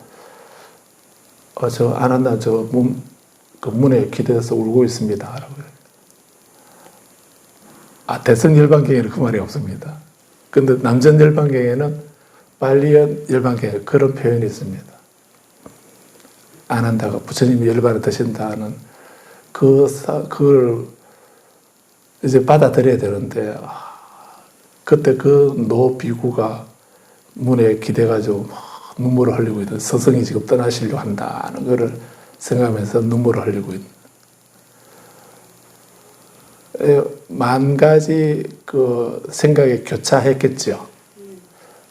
저 아난다 그 문에 기대서 울고 있습니다. 라고 대승열반경에는 그 말이 없습니다. 근데 남전열반경에는 빨리연 열반경에 그런 표현이 있습니다. 안한다가 부처님이 열반을 드신다는 그걸 이제 받아들여야 되는데, 그때 그 노 비구가 문에 기대가지고 막 눈물을 흘리고 있는, 스승이 지금 떠나시려고 한다는 거를 생각하면서 눈물을 흘리고 있는. 만 가지 그 생각에 교차했겠죠.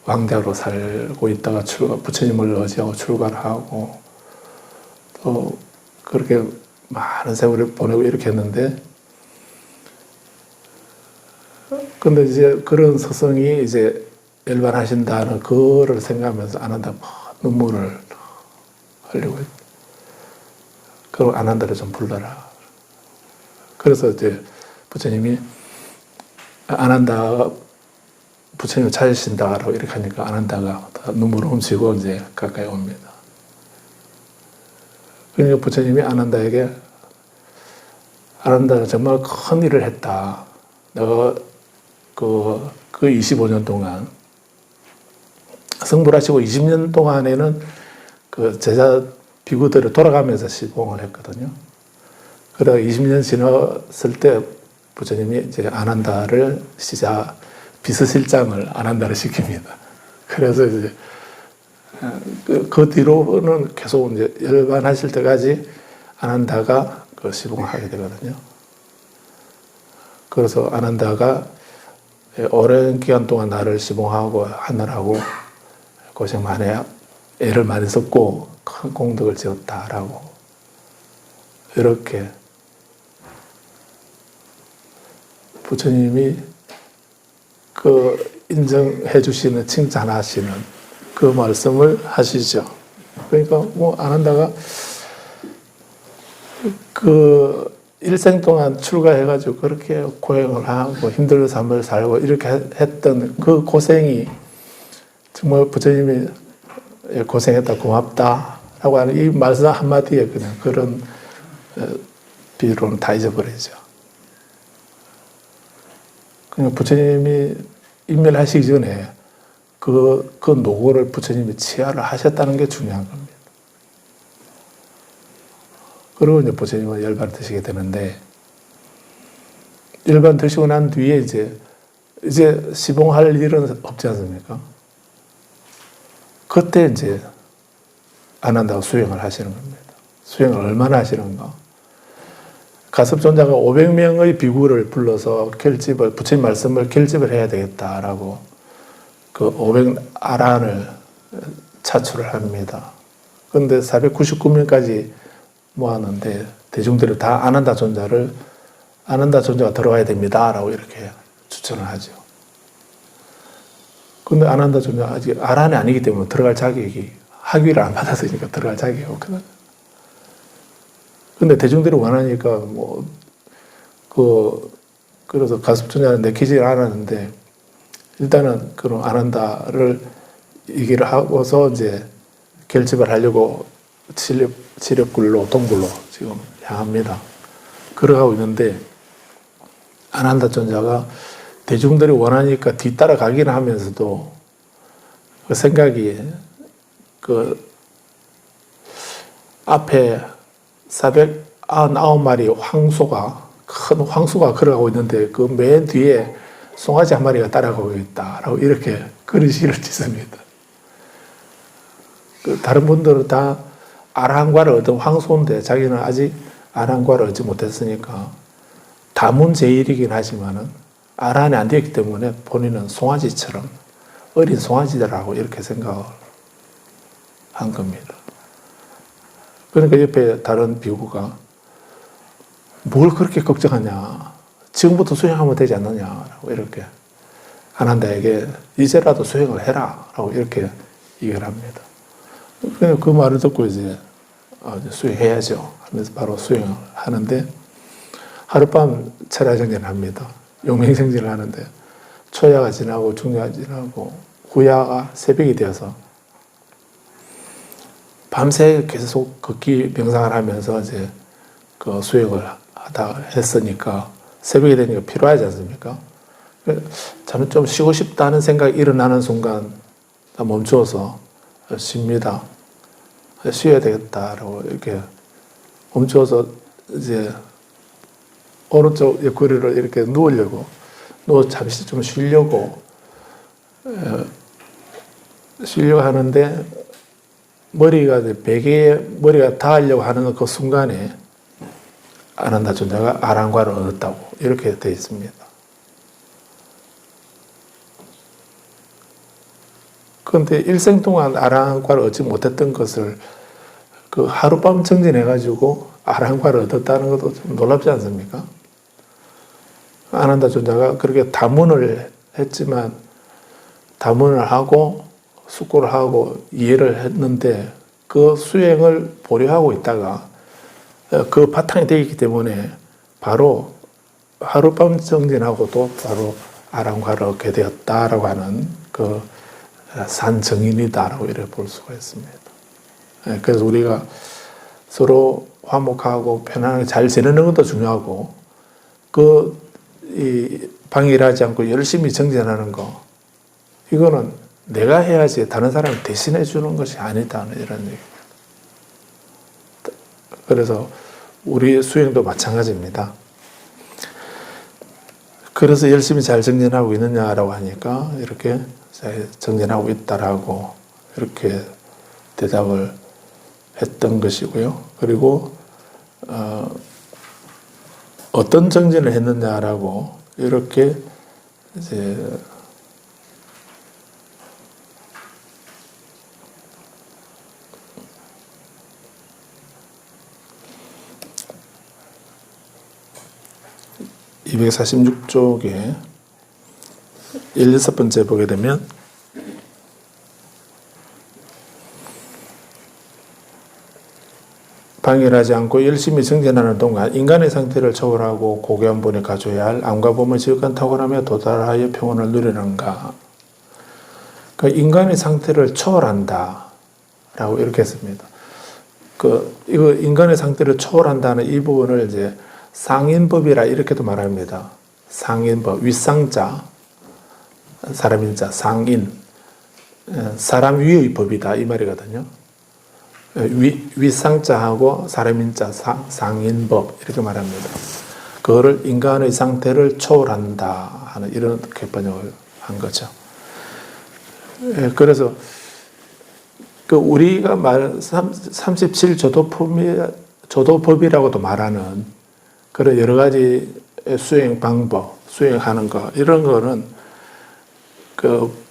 왕자로 살고 있다가 부처님을 의지하고 출가하고 또 그렇게 많은 세월을 보내고 이렇게 했는데, 근데 이제 그런 스승이 이제 열반하신다는 그거를 생각하면서 안한다 막 눈물을 흘리고 있다. 그럼 안한다를 좀 불러라. 그래서 이제 부처님이 안한다 부처님을 찾으신다라고 이렇게 하니까 안한다가 눈물을 훔치고 이제 가까이 옵니다. 그러니까 부처님이 안한다에게, 안한다는 정말 큰 일을 했다. 내가 그 25년 동안 성불하시고 20년 동안에는 그 제자 비구들을 돌아가면서 시봉을 했거든요. 그러다 20년 지났을 때 부처님이 이제 안한다를 비서실장을 안한다를 시킵니다. 그래서 이제 그 뒤로는 계속 이제 열반하실 때까지 안한다가 그 시봉을 하게 되거든요. 그래서 안한다가 오랜 기간 동안 나를 시봉하고 하느라고 고생 많이 애를 많이 썼고 큰功德을 지었다라고 이렇게 부처님이 그 인정해 주시는, 칭찬하시는 그 말씀을 하시죠. 그러니까 뭐 안한다가 그 일생 동안 출가해가지고 그렇게 고행을 하고 힘든 삶을 살고 이렇게 했던 그 고생이 정말 부처님이 고생했다, 고맙다 라고 하는 이 말씀 한마디에 그냥 그런 비유로는 다 잊어버리죠. 그냥 부처님이 인멸하시기 전에 그 노고를 부처님이 치하를 하셨다는 게 중요한 겁니다. 그리고 이제 부처님은 열반 드시게 되는데, 열반 드시고 난 뒤에 이제 시봉할 일은 없지 않습니까? 그때 이제 안한다고 수행을 하시는 겁니다. 수행을 얼마나 하시는가? 가섭존자가 500명의 비구를 불러서 부처님 말씀을 결집을 해야 되겠다라고 그 500아란을 차출을 합니다. 그런데 499명까지 모았는데 대중들이 다 안한다 존자가 들어와야 됩니다라고 이렇게 추천을 하죠. 근데 안한다 존자가 아직 아란이 아니기 때문에 들어갈 자격이, 학위를 안 받았으니까 들어갈 자격이 없거든. 근데 대중들이 원하니까 그래서 가섭존자는 내키지 않았는데, 일단은 그런 안한다를 얘기를 하고서 이제 결집을 하려고 칠렵굴로, 동굴로 지금 향합니다. 걸어가고 있는데, 안한다 존자가 대중들이 원하니까 뒤따라가기는 하면서도 그 생각이 앞에 499마리 큰 황소가 걸어가고 있는데 그 맨 뒤에 송아지 한 마리가 따라가고 있다라고 이렇게 그런 시를 짓습니다. 다른 분들은 다 아라한과를 얻은 황소인데 자기는 아직 아라한과를 얻지 못했으니까 다문제일이긴 하지만은 아라한이 안 되었기 때문에 본인은 송아지처럼 어린 송아지라고 이렇게 생각을 한 겁니다. 그러니까 옆에 다른 비구가 뭘 그렇게 걱정하냐, 지금부터 수행하면 되지 않느냐라고 이렇게 안한다에게 이제라도 수행을 해라 라고 이렇게 얘기를 합니다. 그 말을 듣고 이제 수행해야죠 하면서 바로 수행을 하는데, 하룻밤 철야정진을 합니다. 용맹정진을 하는데 초야가 지나고 중야가 지나고 후야가 새벽이 되어서 밤새 계속 걷기 명상을 하면서 이제 그 수행을 하다 했으니까 새벽이 되니까 피로하지 않습니까? 저는 좀 쉬고 싶다는 생각이 일어나는 순간 멈추어서 쉽니다. 쉬어야 되겠다라고 이렇게 멈춰서 이제 오른쪽 옆구리를 이렇게 누우려고 잠시 좀 쉬려고 하는데 머리가 베개에 머리가 닿으려고 하는 그 순간에 아난다 존자가 아랑과를 얻었다고 이렇게 되어 있습니다. 그런데 일생 동안 아랑과를 얻지 못했던 것을 그 하룻밤 정진해가지고 아랑과를 얻었다는 것도 좀 놀랍지 않습니까? 아난다 존자가 그렇게 담문을 했지만 담문을 하고 숙고를 하고 이해를 했는데 그 수행을 보류하고 있다가 그 바탕이 되어 있기 때문에 바로 하룻밤 정진하고도 바로 아랑과를 얻게 되었다라고 하는 그 산정인이다라고 이렇게 볼 수가 있습니다. 그래서 우리가 서로 화목하고 편안하게 잘 지내는 것도 중요하고 방해하지 않고 열심히 정진하는 거 이거는 내가 해야지 다른 사람을 대신해 주는 것이 아니다 이런 얘기입니다. 그래서 우리 수행도 마찬가지입니다. 그래서 열심히 잘 정진하고 있느냐라고 하니까 이렇게 잘 정진하고 있다라고 이렇게 대답을 했던 것이고요. 그리고 어떤 정진을 했느냐라고 이렇게 이제 246쪽에 16번째 보게 되면 방해하지 않고 열심히 정진하는 동안 인간의 상태를 초월하고 고귀한 본에 가져야 할 암과 범을 지극한 탁월하며 도달하여 평온을 누리는가. 그러니까 인간의 상태를 초월한다 라고 이렇게 했습니다. 이거 인간의 상태를 초월한다는 이 부분을 이제 상인법이라 이렇게도 말합니다. 상인법, 윗상자, 사람인자, 상인, 사람 위의 법이다 이 말이거든요. 윗상자하고 사람인자, 상인법 이렇게 말합니다. 그거를 인간의 상태를 초월한다 하는 이런 개번역을 한 거죠. 그래서 우리가 말 37조도법이라고도 말하는 그런 여러 가지 수행 방법, 수행하는 거 이런 거는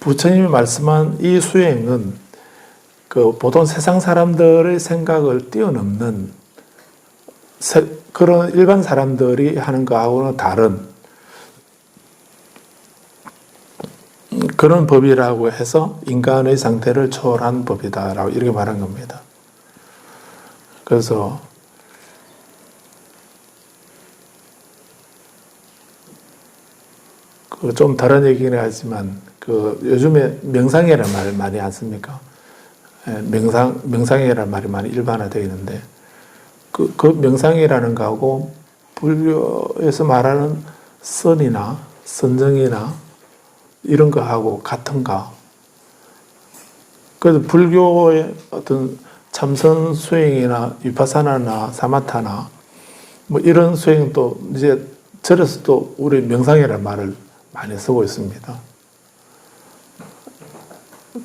부처님이 말씀한 이 수행은 보통 세상 사람들의 생각을 뛰어넘는 그런 일반 사람들이 하는 거하고는 다른 그런 법이라고 해서 인간의 상태를 초월한 법이다라고 이렇게 말한 겁니다. 그래서 좀 다른 얘기긴 하지만 요즘에 명상이라는 말 많이 안 씁니까? 명상이라는 말이 많이 일반화되어 있는데 그 명상이라는 거하고 불교에서 말하는 선이나 선정이나 이런 거하고 같은가? 그래서 불교의 어떤 참선 수행이나 위파사나나 사마타나 뭐 이런 수행도 이제 절에서도 우리 명상이라는 말을 많이 쓰고 있습니다.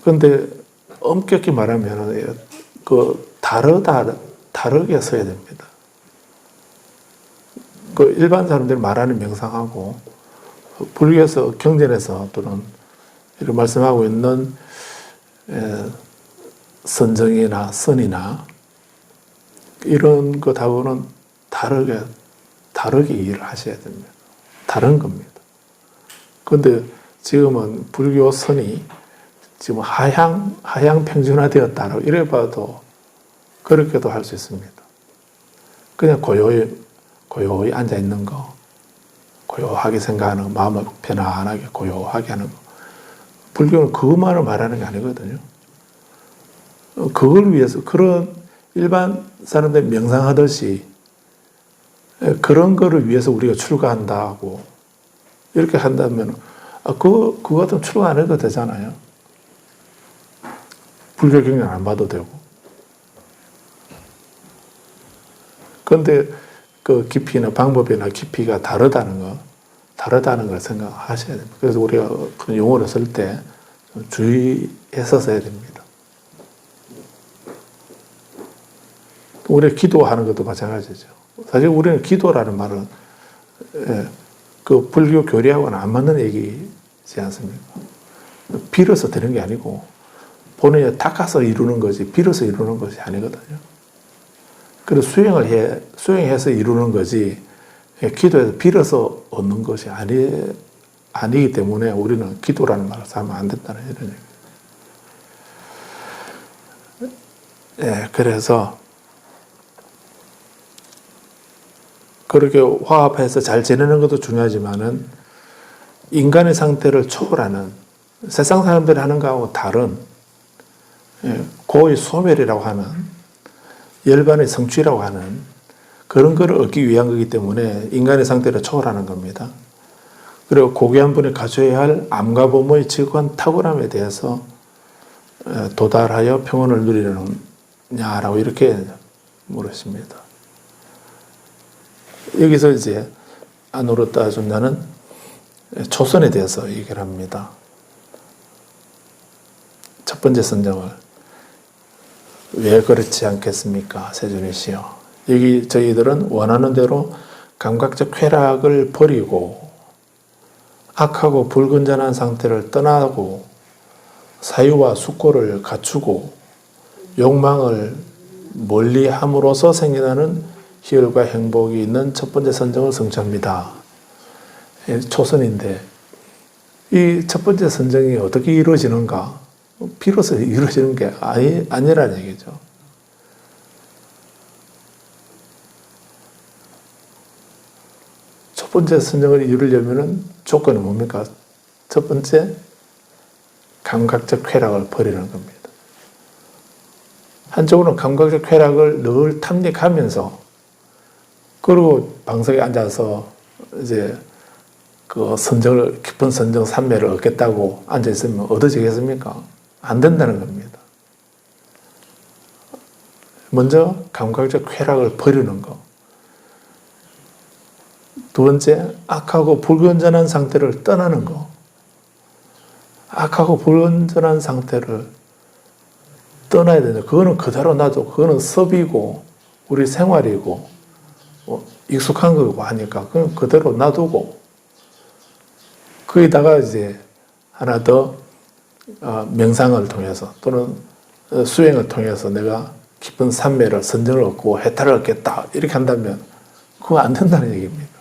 그런데 엄격히 말하면 다르게 써야 됩니다. 일반 사람들이 말하는 명상하고 불교에서 경전에서 또는 이렇게 말씀하고 있는 선정이나 선이나 이런 것하고는 다르게 이해를 하셔야 됩니다. 다른 겁니다. 그런데 지금은 불교 선이 지금 하향 평준화되었다라고 이래 봐도 그렇게도 할 수 있습니다. 그냥 고요히 앉아 있는 거, 고요하게 생각하는 거, 마음을 편안하게 고요하게 하는 거. 불교는 그것만을 말하는 게 아니거든요. 그걸 위해서 그런 일반 사람들이 명상하듯이 그런 거를 위해서 우리가 출가한다고 이렇게 한다면 그거 같으면 출가 안 해도 되잖아요. 불교 경전 안 봐도 되고. 그런데 그 깊이나 방법이나 깊이가 다르다는 걸 생각하셔야 됩니다. 그래서 우리가 그런 용어를 쓸 때 주의해서 써야 됩니다. 우리가 기도하는 것도 마찬가지죠. 사실 우리는 기도라는 말은 그 불교 교리하고는 안 맞는 얘기지 않습니까? 빌어서 되는 게 아니고 본인이 닦아서 이루는 거지 빌어서 이루는 것이 아니거든요. 그래서 수행해서 이루는 거지 기도해서 빌어서 얻는 것이 아니기 때문에 우리는 기도라는 말을 쓰면 안 된다는 이런 얘기예요. 그래서 그렇게 화합해서 잘 지내는 것도 중요하지만은 인간의 상태를 초월하는 세상 사람들이 하는 거하고 다른 고의 소멸이라고 하는 열반의 성취라고 하는 그런 거를 얻기 위한 거기 때문에 인간의 상태를 초월하는 겁니다. 그리고 고귀한 분이 가져야 할 암과 범의 지극한 탁월함에 대해서 도달하여 평온을 누리느냐라고 이렇게 물었습니다. 여기서 이제 아누르타 존자는 초선에 대해서 얘기를 합니다. 첫 번째 선정을 왜 그렇지 않겠습니까? 세존이시여. 여기 저희들은 원하는 대로 감각적 쾌락을 버리고 악하고 불건전한 상태를 떠나고 사유와 숙고를 갖추고 욕망을 멀리함으로써 생겨나는 희열과 행복이 있는 첫 번째 선정을 성취합니다. 초선인데 이 첫 번째 선정이 어떻게 이루어지는가? 비로소 이루어지는 게 아니라는 얘기죠. 첫 번째 선정을 이루려면 조건이 뭡니까? 첫 번째, 감각적 쾌락을 버리는 겁니다. 한쪽으로는 감각적 쾌락을 늘 탐닉하면서, 그리고 방석에 앉아서 이제 그 깊은 선정 삼매를 얻겠다고 앉아있으면 얻어지겠습니까? 안 된다는 겁니다. 먼저 감각적 쾌락을 버리는 것. 두 번째, 악하고 불건전한 상태를 떠나는 것. 악하고 불건전한 상태를 떠나야 된다. 그거는 그대로 놔두고, 그거는 섭이고, 우리 생활이고, 익숙한 거고 하니까, 그건 그대로 놔두고, 거기다가 이제 하나 더 명상을 통해서 또는 수행을 통해서 내가 깊은 삼매를 선정을 얻고 해탈을 얻겠다. 이렇게 한다면, 그거 안 된다는 얘기입니다.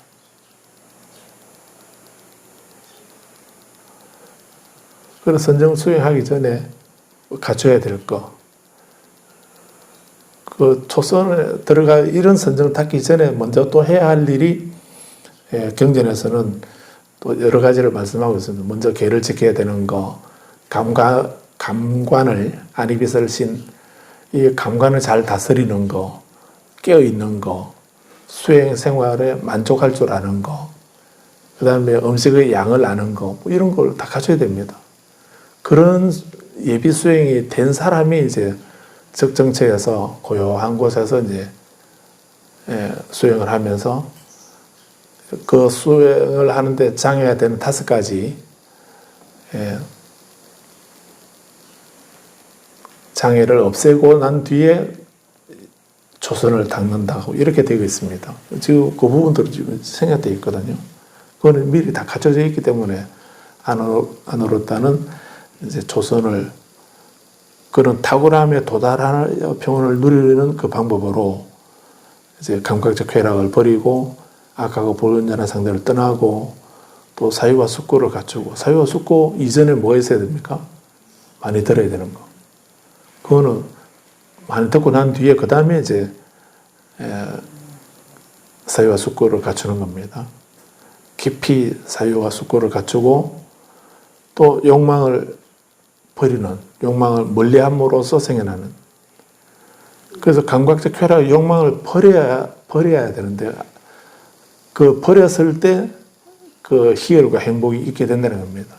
그래서 선정 수행하기 전에 갖춰야 될 거. 그 초선에 들어가 이런 선정 닦기 전에 먼저 또 해야 할 일이 경전에서는 또 여러 가지를 말씀하고 있습니다. 먼저 계를 지켜야 되는 거, 감관을 안이비설신 이 감관을 잘 다스리는 거, 깨어 있는 거, 수행 생활에 만족할 줄 아는 거, 그 다음에 음식의 양을 아는 거, 뭐 이런 걸 다 갖춰야 됩니다. 그런 예비 수행이 된 사람이 이제 적정처에서 고요한 곳에서 이제 수행을 하면서 그 수행을 하는데 장애가 되는 5가지 장애를 없애고 난 뒤에 초선을 닦는다고 이렇게 되어 있습니다. 지금 그 부분들은 지금 생략되어 있거든요. 그거는 미리 다 갖춰져 있기 때문에 아누르타는 이제 초선을 그런 탁월함에 도달하여 평온을 누리는 그 방법으로 이제 감각적 쾌락을 버리고 악하고 불건전한 상태를 떠나고 또 사유와 숙고를 갖추고, 사유와 숙고 이전에 뭐가 있어야 됩니까? 많이 들어야 되는 거. 그거는 많이 듣고 난 뒤에 그 다음에 이제 사유와 숙고를 갖추는 겁니다. 깊이 사유와 숙고를 갖추고 또 욕망을 버리는, 욕망을 멀리함으로써 생겨나는. 그래서 감각적 쾌락, 욕망을 버려야 되는데 그 버렸을 때 그 희열과 행복이 있게 된다는 겁니다.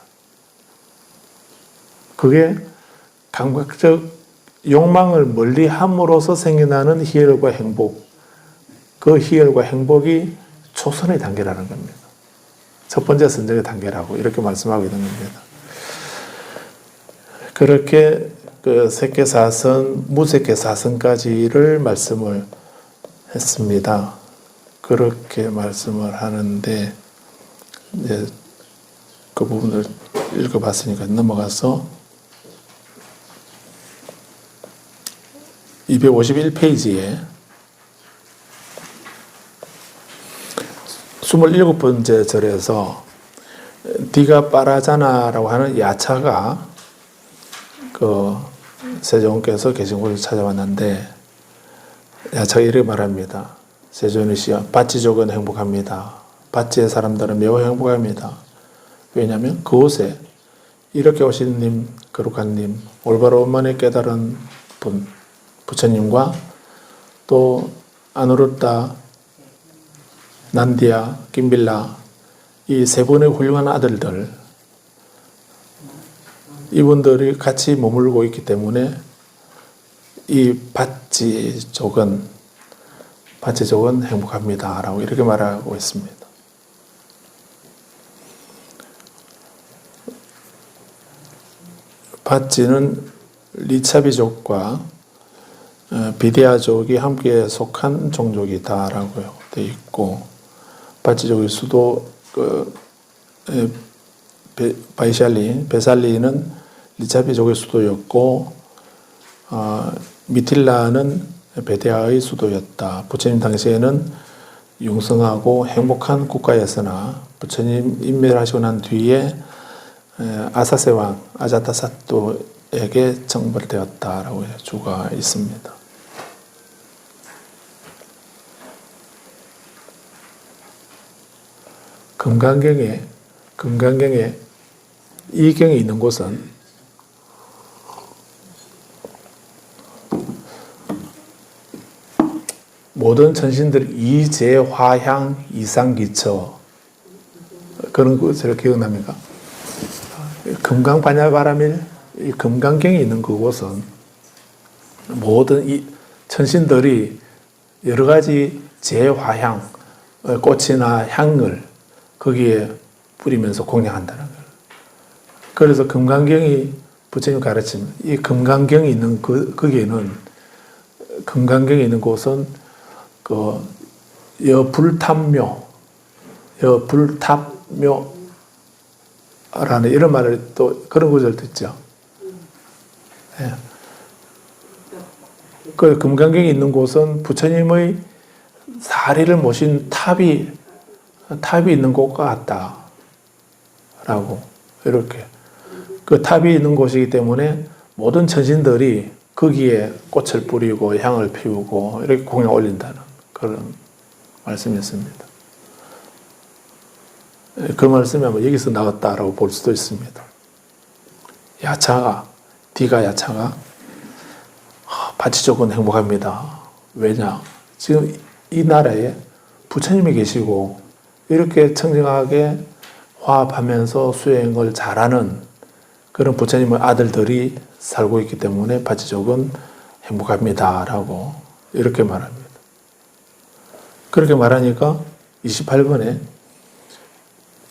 그게 감각적 욕망을 멀리함으로써 생겨나는 희열과 행복. 그 희열과 행복이 초선의 단계라는 겁니다. 첫 번째 선정의 단계라고 이렇게 말씀하고 있는 겁니다. 그렇게 그 색계사선, 무색계사선까지를 말씀을 했습니다. 그렇게 말씀을 하는데 이제 그 부분을 읽어봤으니까 넘어가서 251페이지에 27번째 절에서 디가 빠라자나라고 하는 야차가 그 세존께서 계신 곳을 찾아왔는데 야차가 이렇게 말합니다. 세존이시여, 바찌족은 행복합니다. 바찌의 사람들은 매우 행복합니다. 왜냐하면 그곳에 이렇게 오신 님, 거룩한 님, 올바로 원만에 깨달은 분, 부처님과 또 아누르타, 난디아, 김빌라 이 세 분의 훌륭한 아들들, 이분들이 같이 머물고 있기 때문에 이 바찌족은 행복합니다 라고 이렇게 말하고 있습니다. 바찌는 리차비족과 비디아족이 함께 속한 종족이다 라고 되어 있고, 바찌족의 수도 베살리는 리차비족의 수도였고, 미틸라는 베데아의 수도였다. 부처님 당시에는 융성하고 행복한 국가였으나 부처님 인멸하시고 난 뒤에 아사세 왕 아자타사토에게 정벌되었다라고 주가 있습니다. 금강경에 이 경에 있는 곳은 모든 천신들 이재화향 이상기처 그런 것을 기억납니까? 금강반야바라밀 이 금강경에 있는 그곳은 모든 이 천신들이 여러 가지 재화향 꽃이나 향을 거기에 뿌리면서 공양한다는 거예요. 그래서 금강경이 부처님 가르침 이 금강경이 있는 거기에는 금강경에 있는 곳은 그 여불탑묘라는 이런 말을 또 그런 구절도 있죠. 예. 그 금강경에 있는 곳은 부처님의 사리를 모신 탑이 있는 곳과 같다라고 이렇게 그 탑이 있는 곳이기 때문에 모든 천신들이 거기에 꽃을 뿌리고 향을 피우고 이렇게 공양 올린다는 그런 말씀이었습니다. 그 말씀이 아마 여기서 나왔다라고 볼 수도 있습니다. 디가 야차가 바치족은 행복합니다. 왜냐? 지금 이 나라에 부처님이 계시고 이렇게 청정하게 화합하면서 수행을 잘하는 그런 부처님의 아들들이 살고 있기 때문에 바치족은 행복합니다 라고 이렇게 말합니다. 그렇게 말하니까 28번에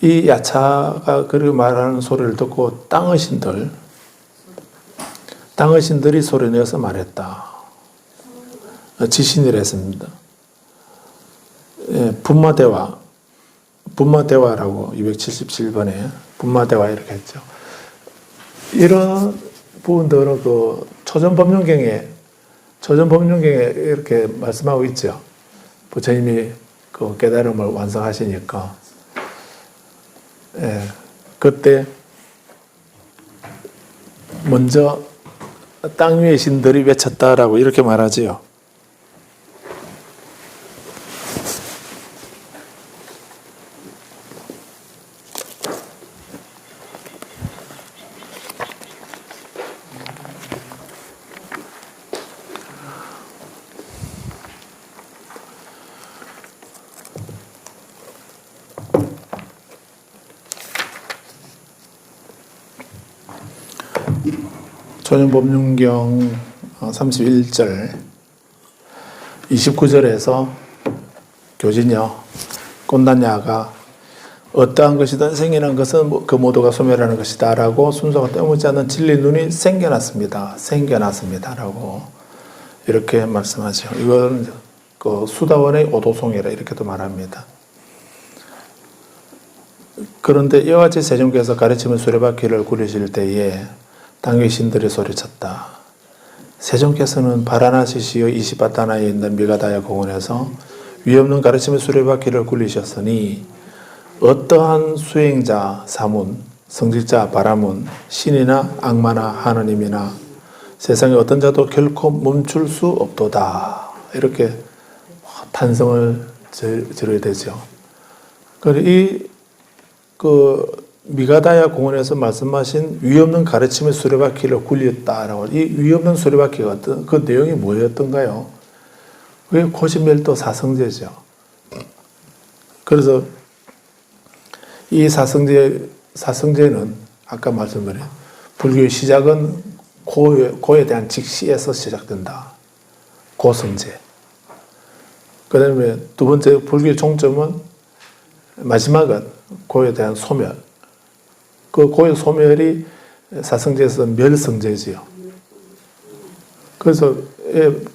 이 야차가 그렇게 말하는 소리를 듣고 땅의 신들이 소리내어서 말했다. 지신이라 했습니다. 예, 분마대화라고 277번에 분마대화 이렇게 했죠. 이런 부분들은 그 초전법륜경에 이렇게 말씀하고 있죠. 부처님이 그 깨달음을 완성하시니까, 예, 그때 먼저 땅 위의 신들이 외쳤다라고 이렇게 말하지요. 조정법륜경 31절 29절에서 교진이요. 꽃단야가 어떠한 것이든 생기는 것은 그 모두가 소멸하는 것이다 라고 순서가 떼묻지 않는 진리 눈이 생겨났습니다. 생겨났습니다. 라고 이렇게 말씀하죠. 이건 그 수다원의 오도송이라 이렇게도 말합니다. 그런데 이와 같이 세종께서 가르치는 수레바퀴를 굴리실 때에 땅 위 신들이 소리쳤다. 세종께서는 바라나시시의 이시바타나에 있는 미가다야 공원에서 위없는 가르침의 수레바퀴를 굴리셨으니 어떠한 수행자 사문, 성직자 바라문, 신이나 악마나 하느님이나 세상에 어떤 자도 결코 멈출 수 없도다. 이렇게 탄성을 지르게 되죠. 그 미가다야 공원에서 말씀하신 위없는 가르침의 수레바퀴를 굴렸다라고. 이 위없는 수레바퀴가 그 내용이 뭐였던가요? 그게 고지멸도 사성제죠. 그래서 이 사성제는 아까 말씀드린 불교의 시작은 고에 대한 직시에서 시작된다. 고성제. 그 다음에 두 번째 불교의 종점은 마지막은 고에 대한 소멸. 그 고의 소멸이 사성제에서 멸성제지요. 그래서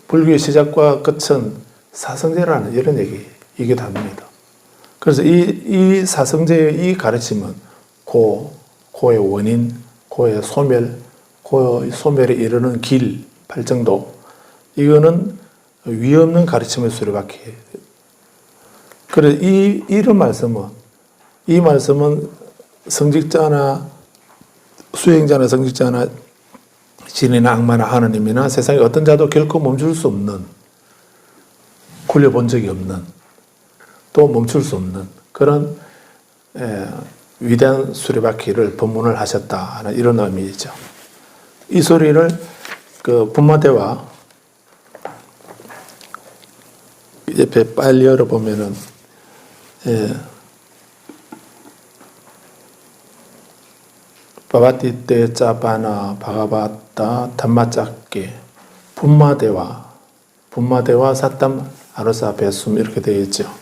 불교의 시작과 끝은 사성제라는 이런 얘기이기도 합니다. 그래서 이 사성제의 이 가르침은 고의 원인, 고의 소멸, 고의 소멸에 이르는 길, 발정도, 이거는 위없는 가르침의 수레바퀴. 그래서 이런 말씀은, 이 말씀은 성직자나 수행자나 성직자나 신이나 악마나 하느님이나 세상에 어떤 자도 결코 멈출 수 없는, 굴려본 적이 없는, 또 멈출 수 없는 그런 위대한 수레바퀴를 법문을 하셨다 하는 이런 의미이죠. 이 소리를 그 분마대와 옆에 빨리 열어보면은 바바티떼 짜바나 바가바타 담마짝게 분마대와 사탐 아르사 베숨 이렇게 되어 있죠.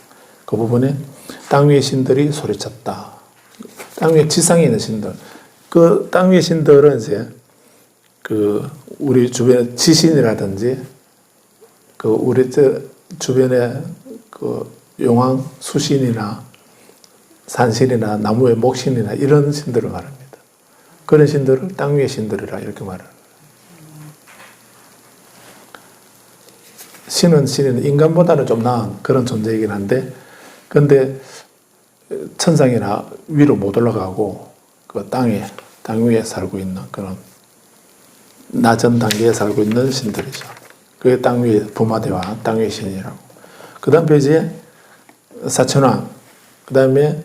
그 부분에 땅 위의 신들이 소리쳤다. 땅 위에 지상에 있는 신들. 그 땅 위의 신들은 이제 그 우리 주변에 지신이라든지 그 우리 주변에 그 용왕 수신이나 산신이나 나무의 목신이나 이런 신들을 말합니다. 그런 신들을 땅 위의 신들이라 이렇게 말합니다. 신은 인간보다는 좀 나은 그런 존재이긴 한데, 근데 천상이나 위로 못 올라가고 그 땅 위에 살고 있는 그런 낮은 단계에 살고 있는 신들이죠. 그게 땅 위의 부마대와 땅 위의 신이라고. 그 다음 페이지에 사천왕, 그 다음에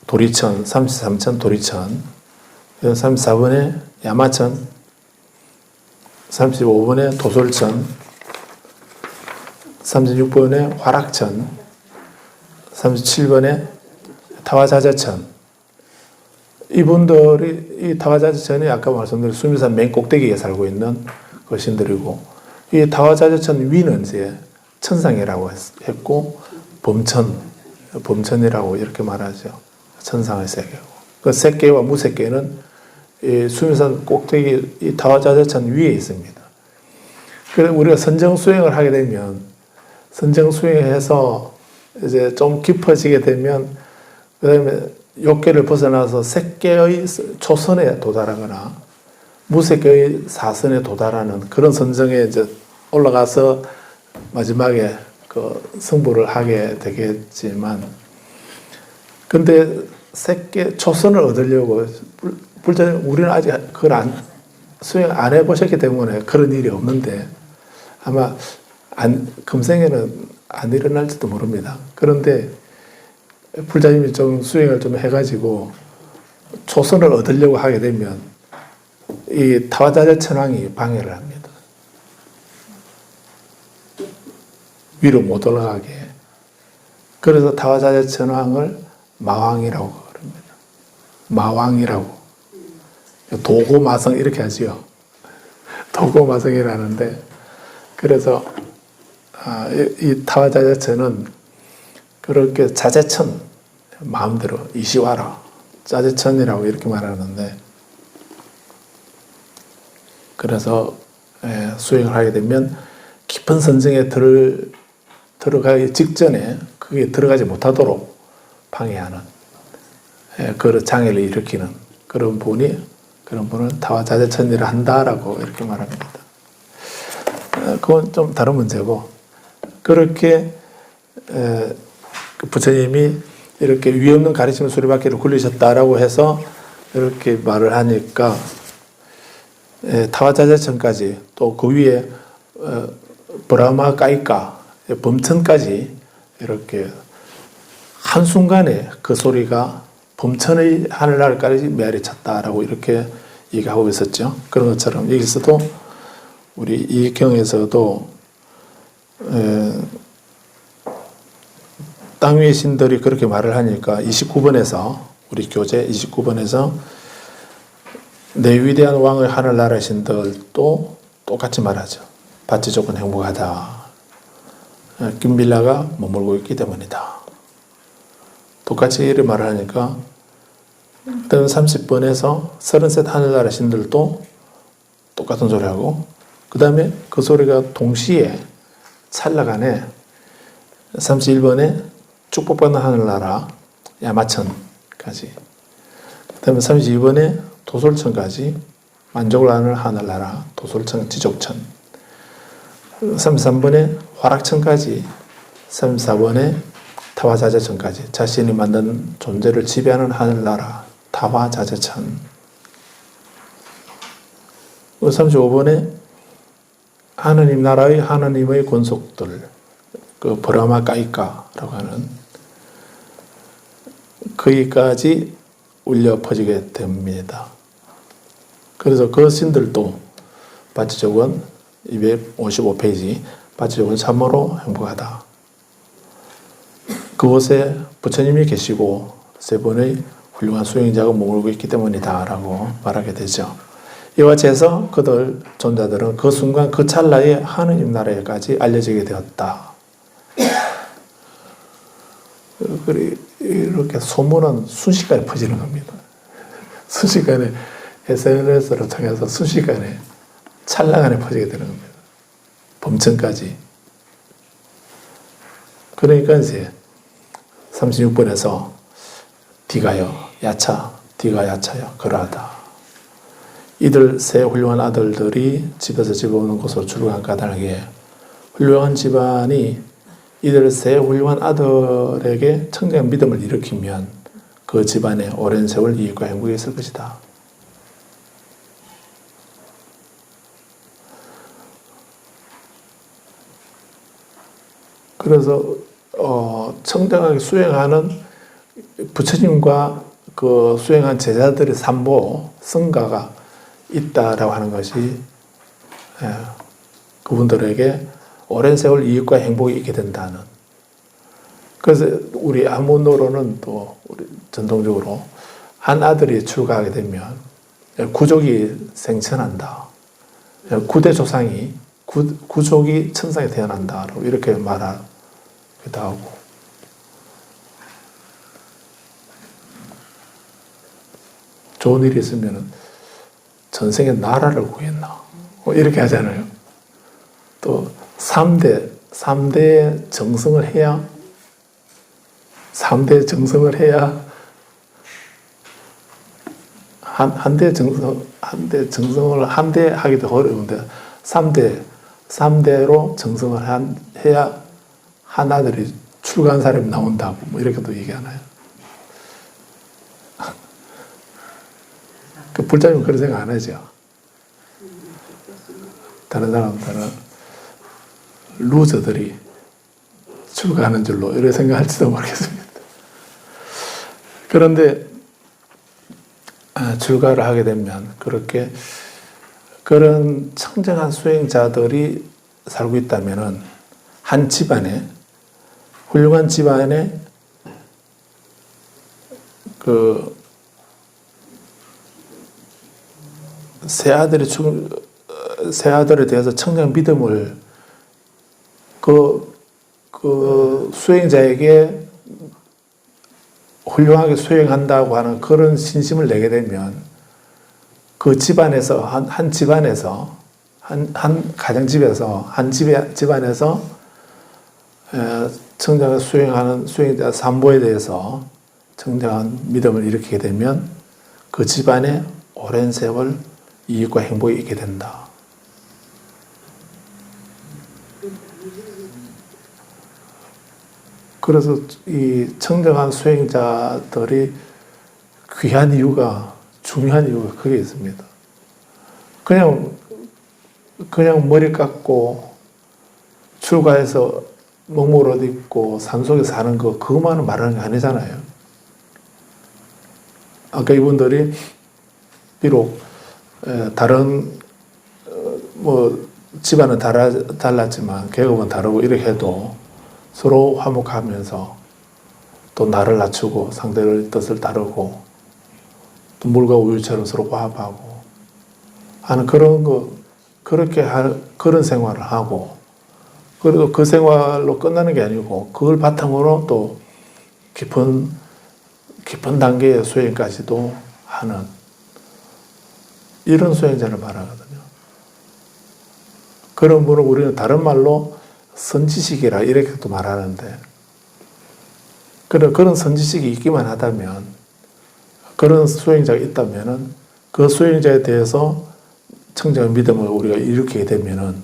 도리천, 33천 도리천, 34번에 야마천, 35번에 도솔천, 36번에 화락천, 37번에 타와자자천. 이분들이, 이 타와자자천이 아까 말씀드린 수미산 맨 꼭대기에 살고 있는 그 신들이고, 이 타와자자천 위는 이제 천상이라고 했고, 범천이라고 이렇게 말하죠. 천상의 세계고. 그 색계와 무색계는 이 수미산 꼭대기 이 타와자자천 위에 있습니다. 그래서 우리가 선정 수행을 하게 되면, 선정 수행해서 이제 좀 깊어지게 되면, 그 다음에 욕계를 벗어나서 색계의 초선에 도달하거나 무색계의 사선에 도달하는 그런 선정에 이제 올라가서 마지막에 그 승부를 하게 되겠지만, 근데 색계 초선을 얻으려고 불자님 우리는 아직 그걸 수행 안 해보셨기 때문에 그런 일이 없는데 아마 금생에는 안 일어날지도 모릅니다. 그런데 불자님이 좀 수행을 좀 해가지고 초선을 얻으려고 하게 되면 이 타와자자 천왕이 방해를 합니다. 위로 못 올라가게. 그래서 타와자자 천왕을 마왕이라고 그럽니다. 마왕이라고. 도고마성 이렇게 하지요. 도고마성이라는데, 그래서 이 타와자자천은 그렇게 자제천, 마음대로 이시와라, 자제천이라고 이렇게 말하는데, 그래서 수행을 하게 되면 깊은 선정에 들어가기 직전에 그게 들어가지 못하도록 방해하는 그런 장애를 일으키는 그런 분을 타화자제천이라 한다라고 이렇게 말합니다. 그건 좀 다른 문제고, 그렇게 부처님이 이렇게 위 없는 가르침을 수리받기를 굴리셨다라고 해서 이렇게 말을 하니까 타화자제천까지 또 그 위에 브라마 까이까 범천까지 이렇게 한순간에 그 소리가 범천의 하늘나라까지 메아리 쳤다라고 이렇게 얘기하고 있었죠. 그런 것처럼 여기서도 우리 이 경에서도 땅 위의 신들이 그렇게 말을 하니까 29번에서 우리 교재 29번에서 내 위대한 왕의 하늘나라 신들도 똑같이 말하죠. 바치족은 행복하다. 김빌라가 머물고 있기 때문이다. 똑같이 이렇게 말을 하니까 30번에서 33 하늘나라 신들도 똑같은 소리하고, 그 다음에 그 소리가 동시에 찰나간에 31번에 축복받는 하늘나라 야마천까지, 그 다음에 32번에 도솔천까지 만족을 하는 하늘나라 도솔천 지족천, 33번에 화락천까지, 34번에 타화자제천까지 자신이 만든 존재를 지배하는 하늘나라 타화자제천, 35번에 하느님 나라의 하느님의 권속들, 그 브라마 까이까라고 하는 거기까지 울려 퍼지게 됩니다. 그래서 그 신들도 바치족은 255페이지 바치족은 참으로 행복하다. 그곳에 부처님이 계시고 세 번의 훌륭한 수행자가 머물고 있기 때문이다 라고 말하게 되죠. 이와 같이 해서 그들 존자들은 그 순간 그 찰나에 하느님 나라에까지 알려지게 되었다. 이렇게 소문은 순식간에 퍼지는 겁니다. 순식간에 SNS를 통해서 순식간에 찰나간에 퍼지게 되는 겁니다. 범천까지. 그러니까 이제 36번에서 디가여 야차, 디가 야차여 그러하다. 이들 세 훌륭한 아들들이 집에서 집어오는 곳으로 출국한 까닭에 훌륭한 집안이 이들 세 훌륭한 아들에게 청정한 믿음을 일으키면 그 집안에 오랜 세월 이익과 행복이 있을 것이다. 그래서 청정하게 수행하는 부처님과 그 수행한 제자들의 삼보 성가가 있다라고 하는 것이 그분들에게 오랜 세월 이익과 행복이 있게 된다는. 그래서 우리 아문노로는 또 우리 전통적으로 한 아들이 출가하게 되면 구족이 생천한다. 구대 조상이 구족이 천상에 태어난다라고 이렇게 말하기도 하고. 좋은 일이 있으면 전생에 나라를 구했나 이렇게 하잖아요. 또 3대 정성을 해야 3대 정성을 해야 한 대 정성을 한 대 하기도 어려운데 3대로 정성을 해야 한 아들이 출가한 사람이 나온다고 뭐 이렇게도 얘기하나요? 그 불자님은 그런 생각 안 하죠. 다른 사람들은 루저들이 출가하는 줄로 이렇게 생각할지도 모르겠습니다. 그런데 출가를 하게 되면 그렇게 그런 청정한 수행자들이 살고 있다면은 한 집안에 훌륭한 집안에 그 새 아들에 대해서 청정 믿음을 그 수행자에게 훌륭하게 수행한다고 하는 그런 신심을 내게 되면 그 집안에서 한 집안에서 한 가정집에서 한 집안에서 청정한 수행하는 수행자 삼보에 대해서 청정한 믿음을 일으키게 되면 그 집안에 오랜 세월 이익과 행복이 있게 된다. 그래서 이 청정한 수행자들이 귀한 이유가, 중요한 이유가 그게 있습니다. 그냥 머리 깎고 출가해서 먹물 옷 입고 산속에 사는 거 그것만은 말하는 게 아니잖아요. 아까 이분들이 비록 다른 뭐 집안은 달랐지만 계급은 다르고 이렇게 해도 서로 화목하면서 또 나를 낮추고 상대의 뜻을 따르고 또 물과 우유처럼 서로 화합하고 하는 그런 거, 그런 생활을 하고, 그래도 그 생활로 끝나는 게 아니고 그걸 바탕으로 또 깊은 단계의 수행까지도 하는 이런 수행자를 말하거든요. 그런 분을 우리는 다른 말로 선지식이라 이렇게도 말하는데, 그런 선지식이 있기만 하다면, 그런 수행자가 있다면은 그 수행자에 대해서 청정한 믿음을 우리가 일으키게 되면은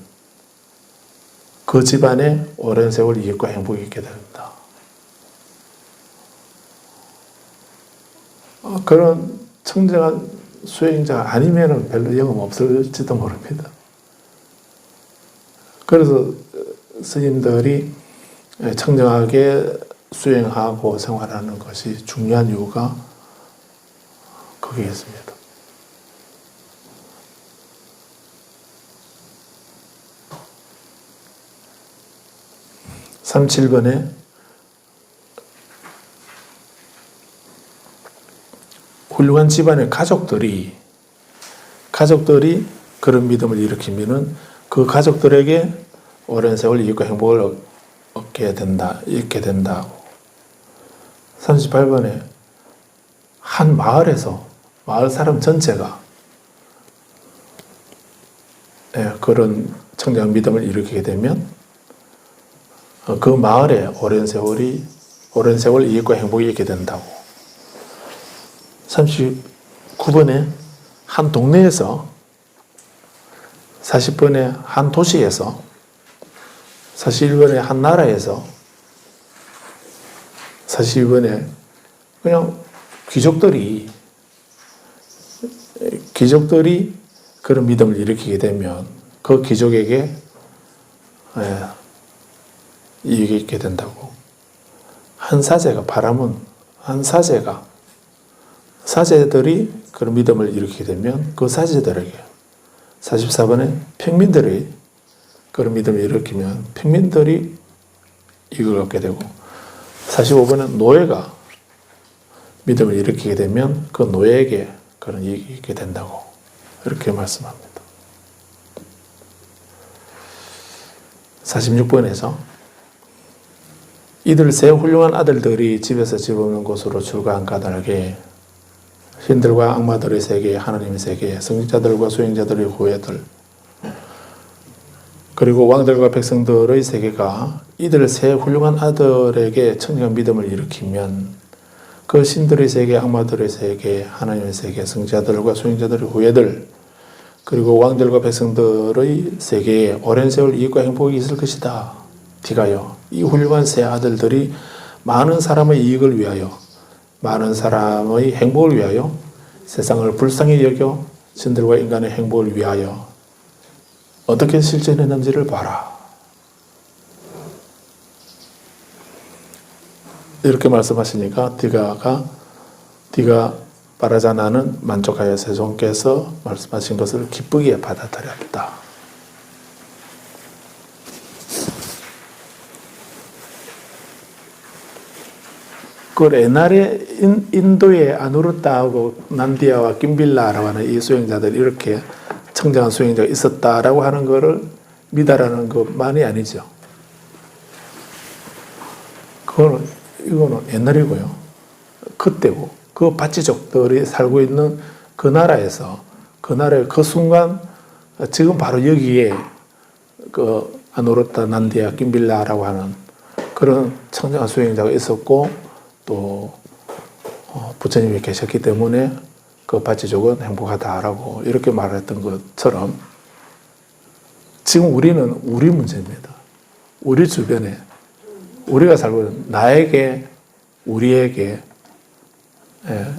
그 집안에 오랜 세월 이익과 행복이 있게 됩니다. 그런 청정한 수행자가 아니면은 별로 영업 없을지도 모릅니다. 그래서 스님들이 청정하게 수행하고 생활하는 것이 중요한 이유가 거기에 있습니다. (37번에) 훌륭한 집안의 가족들이 그런 믿음을 일으키면은 그 가족들에게 오랜 세월 이익과 행복을 얻게 된다, 잃게 된다고. 38번에 한 마을에서 마을 사람 전체가 그런 청정한 믿음을 일으키게 되면 그 마을에 오랜 세월 이익과 행복이 있게 된다고. 39번에 한 동네에서, 40번에 한 도시에서, 41번에 한 나라에서, 42번에 그냥 귀족들이 그런 믿음을 일으키게 되면 그 귀족에게 이익이 있게 된다고. 한 사제가 사제들이 그런 믿음을 일으키게 되면 그 사제들에게, 44번에 평민들이 그런 믿음을 일으키면 평민들이 이익을 얻게 되고, 45번은 노예가 믿음을 일으키게 되면 그 노예에게 그런 이익이 있게 된다고 이렇게 말씀합니다. 46번에서 이들 세 훌륭한 아들들이 집에서 집 없는 곳으로 출가한 까닭에 신들과 악마들의 세계, 하나님의 세계, 성직자들과 수행자들의 후예들, 그리고 왕들과 백성들의 세계가 이들 세 훌륭한 아들에게 청정한 믿음을 일으키면 그 신들의 세계, 악마들의 세계, 하나님의 세계, 성직자들과 수행자들의 후예들, 그리고 왕들과 백성들의 세계에 오랜 세월 이익과 행복이 있을 것이다. 디가요, 이 훌륭한 세 아들들이 많은 사람의 이익을 위하여, 많은 사람의 행복을 위하여, 세상을 불쌍히 여겨 신들과 인간의 행복을 위하여 어떻게 실천했는지를 봐라. 이렇게 말씀하시니까 디가 바라자나는 만족하여 세존께서 말씀하신 것을 기쁘게 받아들였다. 그 옛날에 인도에 아누르타하고 난디아와 김빌라라고 하는 이 수행자들이 이렇게 청정한 수행자가 있었다라고 하는 것을 믿으라는 것만이 아니죠. 이거는 옛날이고요. 그때고 그 바치족들이 살고 있는 그 나라에서 그 나라의 그 순간 지금 바로 여기에 그 아누르타 난디아 김빌라라고 하는 그런 청정한 수행자가 있었고 또 부처님이 계셨기 때문에 그 바치족은 행복하다라고 이렇게 말했던 것처럼 지금 우리는 우리 문제입니다. 우리 주변에 우리가 살고 있는 나에게 우리에게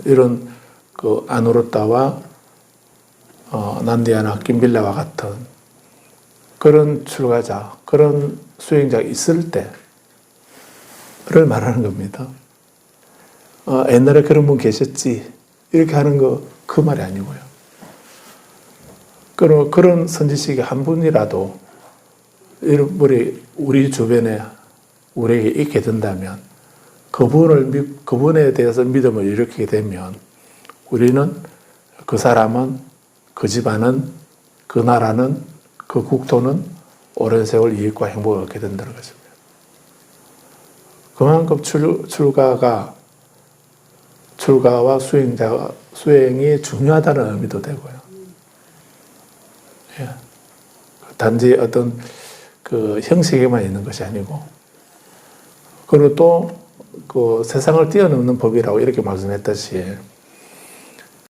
이런 그 아누르타와 난디아나 김빌라와 같은 그런 출가자, 그런 수행자가 있을 때를 말하는 겁니다. 옛날에 그런 분 계셨지 이렇게 하는 거 그 말이 아니고요. 그런 선지식이 한 분이라도 우리 주변에 우리에게 있게 된다면 그분에 대해서 믿음을 일으키게 되면 우리는 그 사람은 그 집안은 그 나라는 그 국토는 오랜 세월 이익과 행복을 얻게 된다는 것입니다. 그만큼 출가와 수행이 중요하다는 의미도 되고요. 예. 단지 어떤 그 형식에만 있는 것이 아니고, 그리고 또 그 세상을 뛰어넘는 법이라고 이렇게 말씀했듯이